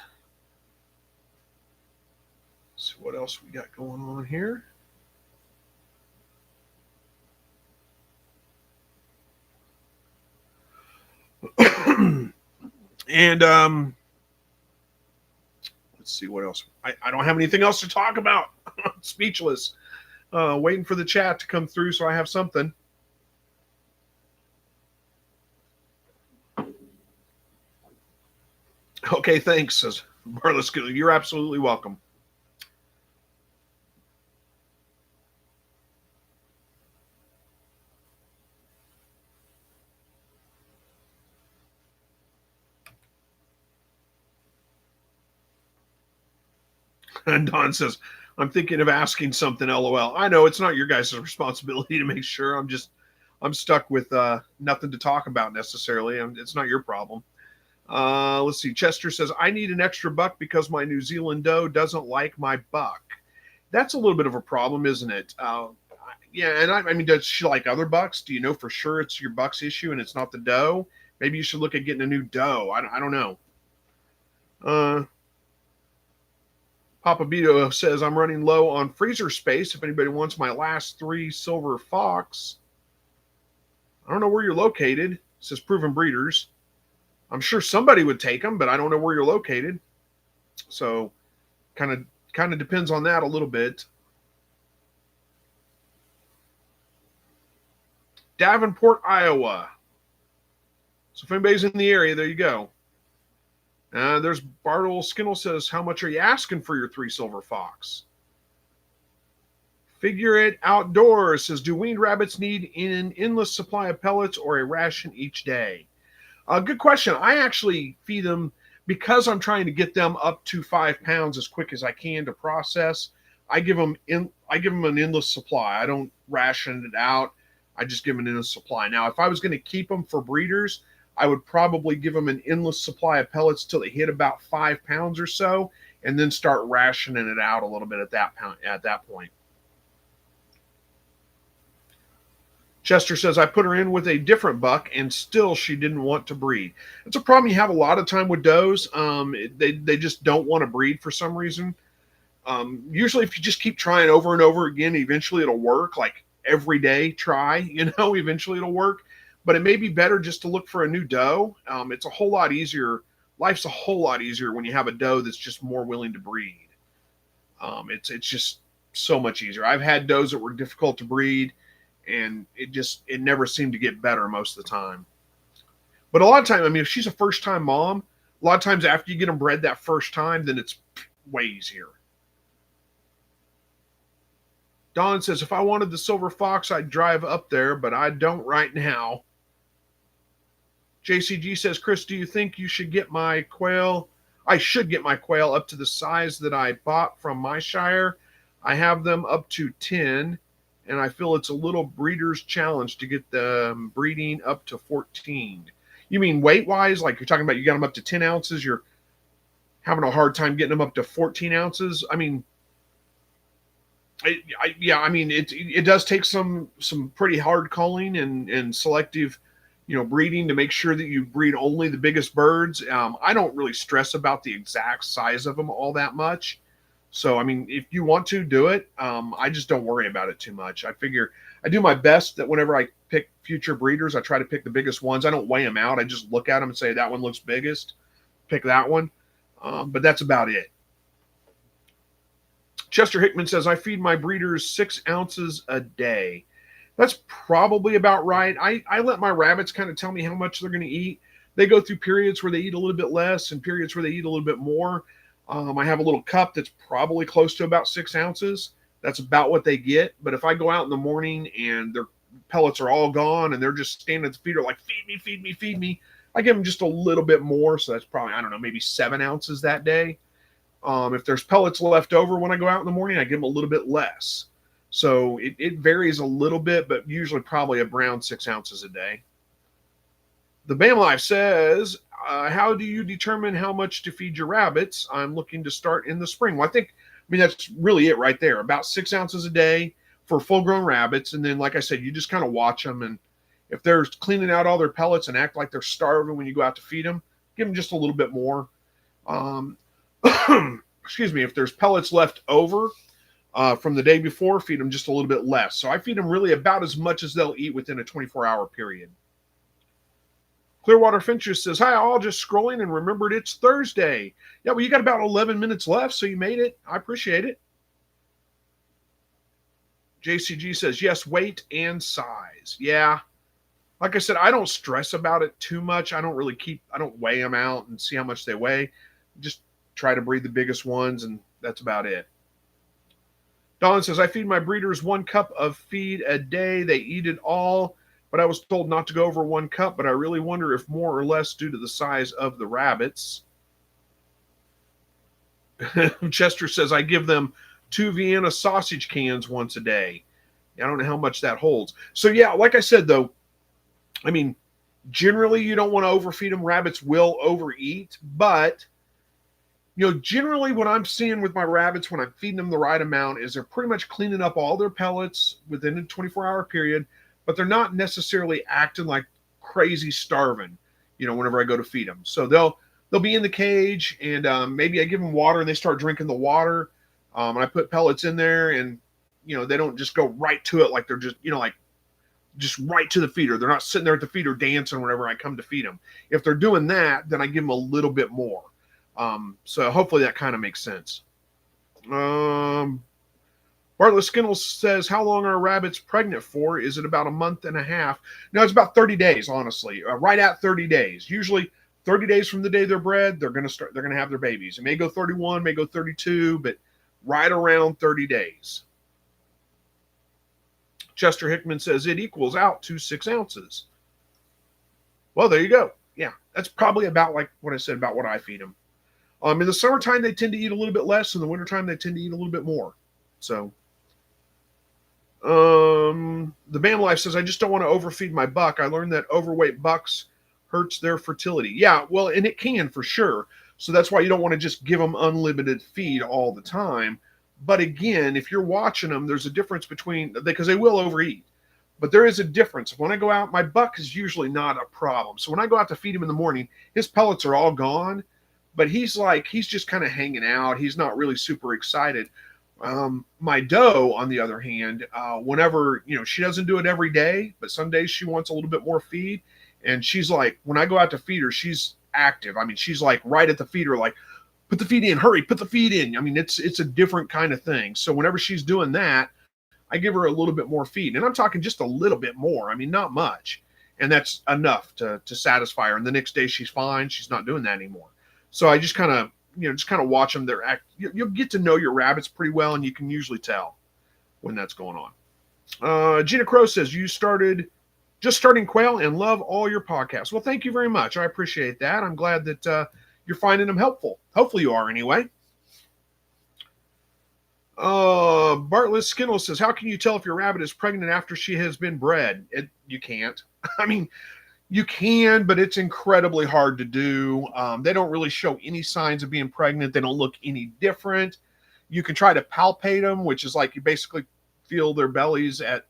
Let's see what else we got going on here. And let's see what else. I don't have anything else to talk about. Speechless. Waiting for the chat to come through so I have something. Okay, thanks, says Bartlett. You're absolutely welcome. And Don says, I'm thinking of asking something, LOL. I know it's not your guys' responsibility to make sure. I'm stuck with nothing to talk about necessarily. It's not your problem. Let's see. Chester says, I need an extra buck because my New Zealand doe doesn't like my buck. That's a little bit of a problem, isn't it? Yeah, and I mean, does she like other bucks? Do you know for sure it's your buck's issue and it's not the doe? Maybe you should look at getting a new doe. I don't know. Papa Beto says, I'm running low on freezer space. If anybody wants my last 3 silver fox. I don't know where you're located. It says Proven Breeders. I'm sure somebody would take them, but I don't know where you're located. So kind of depends on that a little bit. Davenport, Iowa. So if anybody's in the area, there you go. There's Bartle Skinnell says, how much are you asking for your 3 silver fox? Figure it outdoors says, do weaned rabbits need an endless supply of pellets or a ration each day? Good question. I actually feed them because I'm trying to get them up to 5 pounds as quick as I can to process. I give them an endless supply. I don't ration it out. I just give them an endless supply. Now, if I was going to keep them for breeders, I would probably give them an endless supply of pellets till they hit about 5 pounds or so, and then start rationing it out a little bit at that point. Chester says, I put her in with a different buck, and still she didn't want to breed. It's a problem you have a lot of time with does. They just don't want to breed for some reason. Usually if you just keep trying over and over again, eventually it'll work. Like every day, try, eventually it'll work. But it may be better just to look for a new doe. It's a whole lot easier. Life's a whole lot easier when you have a doe that's just more willing to breed. It's just so much easier. I've had does that were difficult to breed, and it never seemed to get better most of the time. But a lot of time, I mean, if she's a first-time mom, a lot of times after you get them bred that first time, then it's way easier. Don says, if I wanted the silver fox, I'd drive up there, but I don't right now. JCG says, Chris, do you think you should get my quail? I should get my quail up to the size that I bought from my shire. I have them up to 10, and I feel it's a little breeder's challenge to get them breeding up to 14. You mean weight-wise? Like you're talking about you got them up to 10 ounces, you're having a hard time getting them up to 14 ounces? I mean, it does take some pretty hard culling and selective, breeding to make sure that you breed only the biggest birds. I don't really stress about the exact size of them all that much. So, I mean, if you want to do it, I just don't worry about it too much. I figure I do my best that whenever I pick future breeders, I try to pick the biggest ones. I don't weigh them out. I just look at them and say, that one looks biggest. Pick that one. But that's about it. Chester Hickman says, I feed my breeders 6 ounces a day. That's probably about right. I let my rabbits kind of tell me how much they're going to eat. They go through periods where they eat a little bit less and periods where they eat a little bit more. I have a little cup that's probably close to about 6 ounces. That's about what they get. But if I go out in the morning and their pellets are all gone and they're just standing at the feeder like, feed me, feed me, feed me, I give them just a little bit more. So that's probably, I don't know, maybe 7 ounces that day. If there's pellets left over when I go out in the morning, I give them a little bit less. So it varies a little bit, but usually probably around 6 ounces a day. The Bam Life says, how do you determine how much to feed your rabbits? I'm looking to start in the spring. Well, I mean, that's really it right there. About 6 ounces a day for full-grown rabbits. And then, like I said, you just kind of watch them. And if they're cleaning out all their pellets and act like they're starving when you go out to feed them, give them just a little bit more. Excuse me, if there's pellets left over from the day before, feed them just a little bit less. So I feed them really about as much as they'll eat within a 24-hour period. Clearwater Finches says, hi, all just scrolling and remembered it's Thursday. Yeah, well, you got about 11 minutes left, so you made it. I appreciate it. JCG says, yes, weight and size. Yeah. Like I said, I don't stress about it too much. I don't weigh them out and see how much they weigh. Just try to breed the biggest ones, and that's about it. Don says, I feed my breeders 1 cup of feed a day. They eat it all, but I was told not to go over 1 cup, but I really wonder if more or less due to the size of the rabbits. Chester says, I give them 2 Vienna sausage cans once a day. I don't know how much that holds. So, yeah, like I said, though, I mean, generally you don't want to overfeed them. Rabbits will overeat, but generally what I'm seeing with my rabbits when I'm feeding them the right amount is they're pretty much cleaning up all their pellets within a 24-hour period, but they're not necessarily acting like crazy starving, whenever I go to feed them. So they'll be in the cage, and maybe I give them water and they start drinking the water. And I put pellets in there, and they don't just go right to it like they're just like just right to the feeder. They're not sitting there at the feeder dancing whenever I come to feed them. If they're doing that, then I give them a little bit more. So hopefully that kind of makes sense. Bartlett Skinnell says, how long are rabbits pregnant for? Is it about a month and a half? No, it's about 30 days, honestly. Right at 30 days. Usually 30 days from the day they're bred, they're going to have their babies. It may go 31, may go 32, but right around 30 days. Chester Hickman says it equals out to 6 ounces. Well, there you go. Yeah, that's probably about like what I said about what I feed them. In the summertime, they tend to eat a little bit less. In the wintertime, they tend to eat a little bit more. So, the Bam Life says, I just don't want to overfeed my buck. I learned that overweight bucks hurts their fertility. Yeah, well, and it can for sure. So that's why you don't want to just give them unlimited feed all the time. But again, if you're watching them, there's a difference between, because they will overeat. But there is a difference. When I go out, my buck is usually not a problem. So when I go out to feed him in the morning, his pellets are all gone. But he's just kind of hanging out. He's not really super excited. My doe, on the other hand, whenever, she doesn't do it every day, but some days she wants a little bit more feed. And she's like, when I go out to feed her, she's active. I mean, she's like right at the feeder, like, put the feed in, hurry, put the feed in. I mean, it's a different kind of thing. So whenever she's doing that, I give her a little bit more feed. And I'm talking just a little bit more. I mean, not much. And that's enough to satisfy her. And the next day she's fine. She's not doing that anymore. So I just kind of, watch them. You'll get to know your rabbits pretty well, and you can usually tell when that's going on. Gina Crow says, you just starting quail and love all your podcasts. Well, thank you very much. I appreciate that. I'm glad that you're finding them helpful. Hopefully you are anyway. Bartlett Skinnell says, how can you tell if your rabbit is pregnant after she has been bred? You can't. I mean, you can, but it's incredibly hard to do. They don't really show any signs of being pregnant. They don't look any different. You can try to palpate them, which is like you basically feel their bellies at,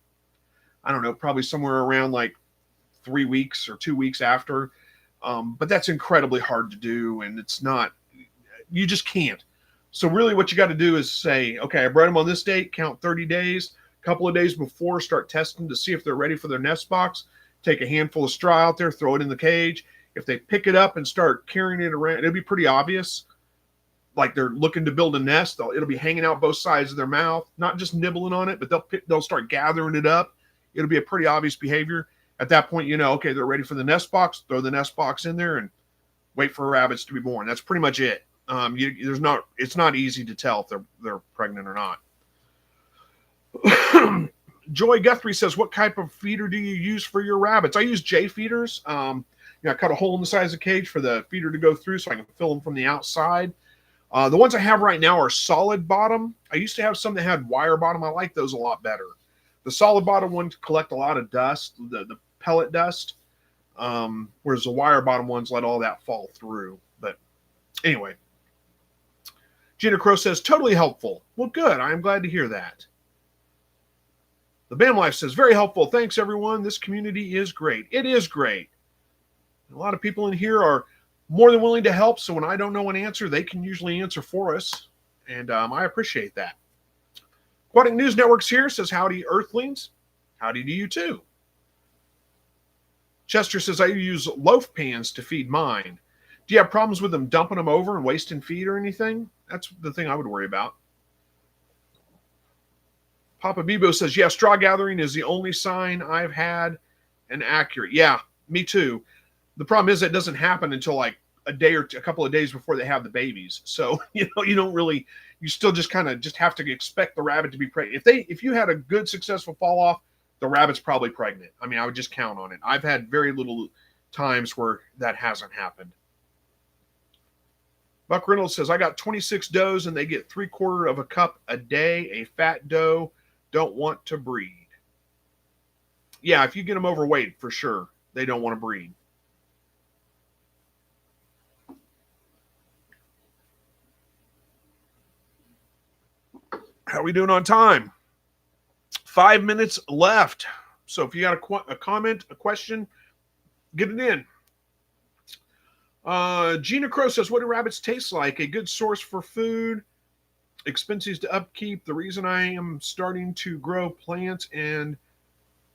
I don't know, probably somewhere around like 3 weeks or 2 weeks after. But that's incredibly hard to do, and you just can't. So really what you got to do is say, okay, I bred them on this date, count 30 days, a couple of days before, start testing to see if they're ready for their nest box. Take a handful of straw out there, throw it in the cage. If they pick it up and start carrying it around, it'll be pretty obvious. Like they're looking to build a nest. It'll be hanging out both sides of their mouth, not just nibbling on it, but they'll start gathering it up. It'll be a pretty obvious behavior. At that point, okay, they're ready for the nest box. Throw the nest box in there and wait for rabbits to be born. That's pretty much it. It's not easy to tell if they're pregnant or not. Joy Guthrie says, what type of feeder do you use for your rabbits? I use J feeders. I cut a hole in the side of the cage for the feeder to go through so I can fill them from the outside. The ones I have right now are solid bottom. I used to have some that had wire bottom. I like those a lot better. The solid bottom ones collect a lot of dust, the pellet dust, whereas the wire bottom ones let all that fall through. But anyway, Gina Crow says, totally helpful. Well, good. I'm glad to hear that. The Bam Life says, very helpful. Thanks, everyone. This community is great. It is great. A lot of people in here are more than willing to help. So when I don't know an answer, they can usually answer for us. And I appreciate that. Aquatic News Networks here says, howdy, Earthlings. Howdy to you, too. Chester says, I use loaf pans to feed mine. Do you have problems with them dumping them over and wasting feed or anything? That's the thing I would worry about. Papa Bibo says, yeah, straw gathering is the only sign I've had and accurate. Yeah, me too. The problem is it doesn't happen until like a day or a couple of days before they have the babies. So, you don't really, you still just kind of just have to expect the rabbit to be pregnant. If you had a good successful fall off, the rabbit's probably pregnant. I mean, I would just count on it. I've had very little times where that hasn't happened. Buck Reynolds says, I got 26 does and they get 3/4 of a cup a day. A fat doe, don't want to breed. Yeah, if you get them overweight, for sure, they don't want to breed. How are we doing on time? 5 minutes left. So if you got a comment, a question, get it in. Gina Crow says, what do rabbits taste like? A good source for food, expenses to upkeep. The reason I am starting to grow plants and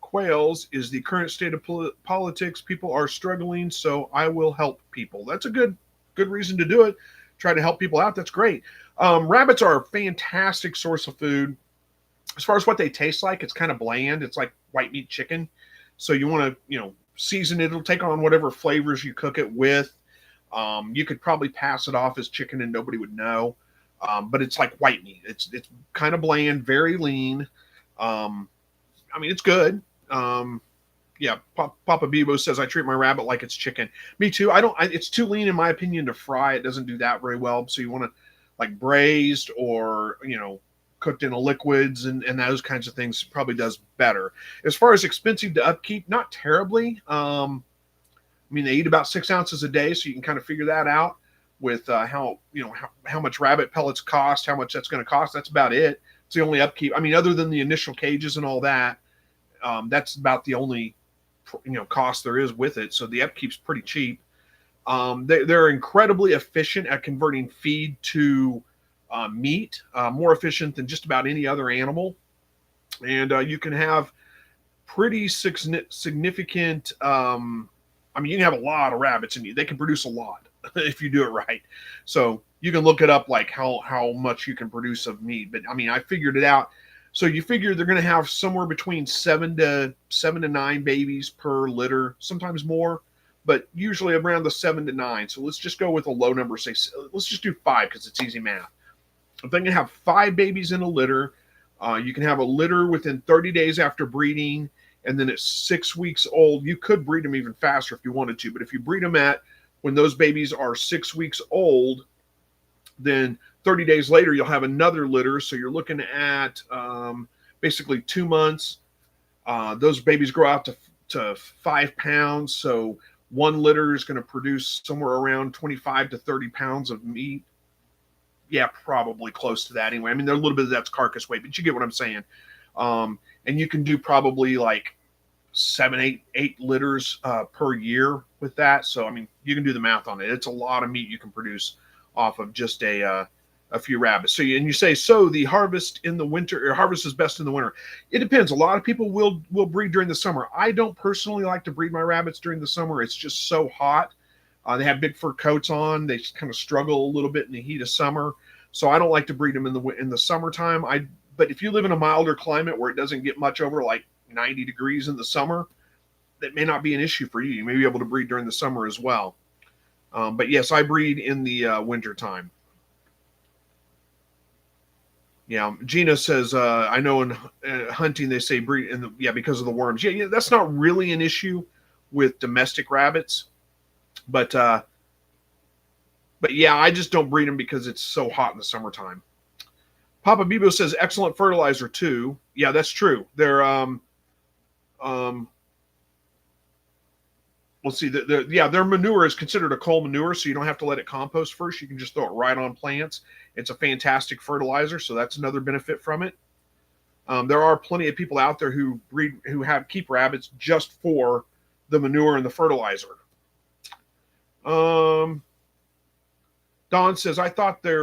quails is the current state of politics. People are struggling, so I will help people. That's a good reason to do it. Try to help people out. That's great. Rabbits are a fantastic source of food. As far as what they taste like, it's kind of bland. It's like white meat chicken. So you want to, season it. It'll take on whatever flavors you cook it with. You could probably pass it off as chicken and nobody would know. But it's like white meat. It's kind of bland, very lean. It's good. Yeah, Papa Bebo says I treat my rabbit like it's chicken. Me too. It's too lean in my opinion to fry. It doesn't do that very well. So you want to like braised or cooked in liquids and those kinds of things probably does better. As far as expensive to upkeep, not terribly. They eat about 6 ounces a day, so you can kind of figure that out with how much rabbit pellets cost, how much that's going to cost. That's about it. It's the only upkeep. Other than the initial cages and all that, that's about the only cost there is with it. So the upkeep's pretty cheap. They're incredibly efficient at converting feed to meat, more efficient than just about any other animal. And you can have pretty significant. You can have a lot of rabbits and they can produce a lot if you do it right. So you can look it up like how much you can produce of meat. But I figured it out. So you figure they're going to have somewhere between 7 to 9 babies per litter, sometimes more, but usually around the 7 to 9. So let's just go with a low number. Let's just do 5 because it's easy math. If they can have 5 babies in a litter, you can have a litter within 30 days after breeding, and then at 6 weeks old, you could breed them even faster if you wanted to. But if you breed them when those babies are 6 weeks old, then 30 days later, you'll have another litter. So you're looking at basically 2 months. Those babies grow out to 5 pounds. So one litter is going to produce somewhere around 25 to 30 pounds of meat. Yeah, probably close to that anyway. They're a little bit of that's carcass weight, but you get what I'm saying. And you can do probably like 7, 8 litters per year with that. So, you can do the math on it. It's a lot of meat you can produce off of just a few rabbits. So you say, the harvest in the winter, or harvest is best in the winter. It depends. A lot of people will breed during the summer. I don't personally like to breed my rabbits during the summer. It's just so hot. They have big fur coats on. They kind of struggle a little bit in the heat of summer. So I don't like to breed them in the summertime. But if you live in a milder climate where it doesn't get much over like 90 degrees in the summer, that may not be an issue for you. You may be able to breed during the summer as well. But yes, I breed in the winter time. Yeah, Gina says, I know in hunting they say breed because of the worms. Yeah, that's not really an issue with domestic rabbits, but yeah, I just don't breed them because it's so hot in the summertime. Papa Bebo says excellent fertilizer too. Yeah, that's true. They're let's see. Their manure is considered a coal manure, so you don't have to let it compost first. You can just throw it right on plants. It's a fantastic fertilizer, so that's another benefit from it. There are plenty of people out there who keep rabbits just for the manure and the fertilizer. Don says, I thought they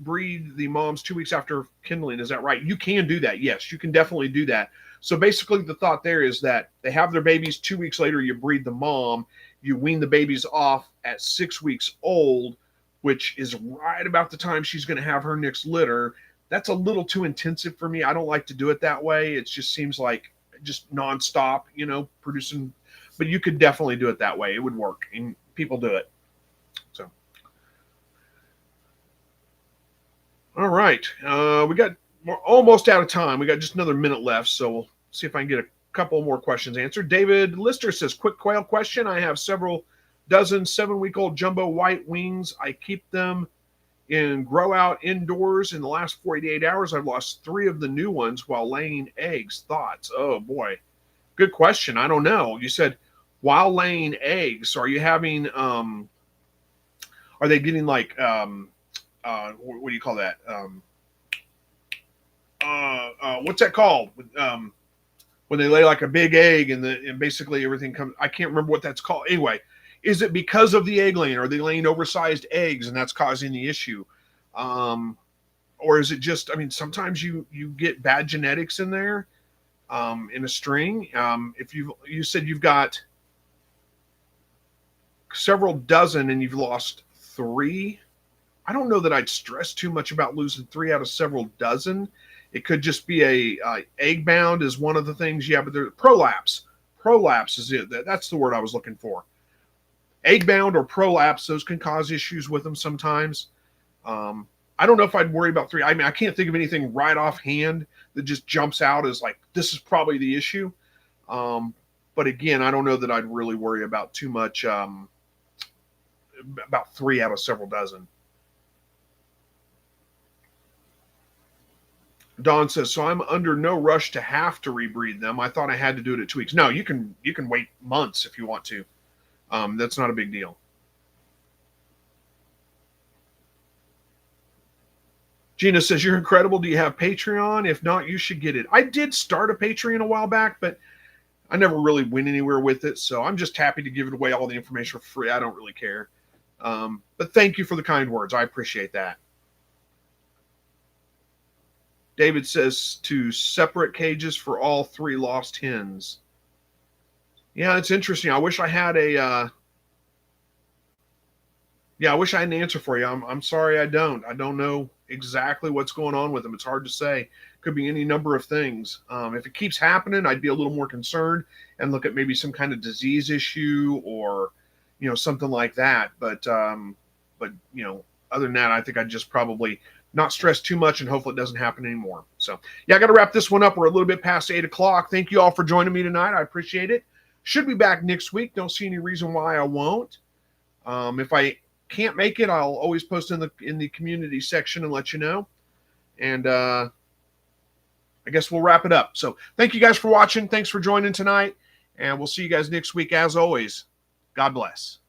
breed the moms 2 weeks after kindling. Is that right? You can do that. Yes, you can definitely do that. So basically the thought there is that they have their babies 2 weeks later, you breed the mom, you wean the babies off at 6 weeks old, which is right about the time she's going to have her next litter. That's a little too intensive for me. I don't like to do it that way. It just seems like just nonstop, producing, but you could definitely do it that way. It would work and people do it. So. All right. We're almost out of time. We got just another minute left. So we'll see if I can get a couple more questions answered. David Lister says, quick quail question. I have several dozen 7-week-old jumbo white wings. I keep them In grow out indoors in the last 48 hours, I've lost 3 of the new ones while laying eggs. Thoughts? Oh boy, good question. I don't know. You said while laying eggs, are you having are they getting like what do you call that? What's that called? When they lay like a big egg and basically everything comes. I can't remember what that's called. Anyway, is it because of the egg laying? Are they laying oversized eggs and that's causing the issue? Or is it just? I mean, sometimes you get bad genetics in there in a string. If you said you've got several dozen and you've lost 3. I don't know that I'd stress too much about losing 3 out of several dozen. It could just be a egg bound is one of the things. Yeah, but there's prolapse. Prolapse is it. That's the word I was looking for. Egg bound or prolapse, those can cause issues with them sometimes. I don't know if I'd worry about 3. I mean, I can't think of anything right offhand that just jumps out as like, this is probably the issue. But again, I don't know that I'd really worry about too much, about 3 out of several dozen. Don says, so I'm under no rush to have to rebreed them. I thought I had to do it at 2 weeks. No, you can wait months if you want to. That's not a big deal. Gina says, you're incredible. Do you have Patreon? If not, you should get it. I did start a Patreon a while back, but I never really went anywhere with it. So I'm just happy to give it away, all the information for free. I don't really care. But thank you for the kind words. I appreciate that. David says to separate cages for all 3 lost hens. Yeah, it's interesting. I wish I had I wish I had an answer for you. I'm sorry I don't. I don't know exactly what's going on with them. It's hard to say. Could be any number of things. If it keeps happening, I'd be a little more concerned and look at maybe some kind of disease issue or, something like that. But other than that, I think I'd just probably not stress too much and hopefully it doesn't happen anymore. So, yeah, I got to wrap this one up. We're a little bit past 8 o'clock. Thank you all for joining me tonight. I appreciate it. Should be back next week. Don't see any reason why I won't. If I can't make it, I'll always post in the community section and let you know. And I guess we'll wrap it up. So thank you guys for watching. Thanks for joining tonight. And we'll see you guys next week. As always, God bless.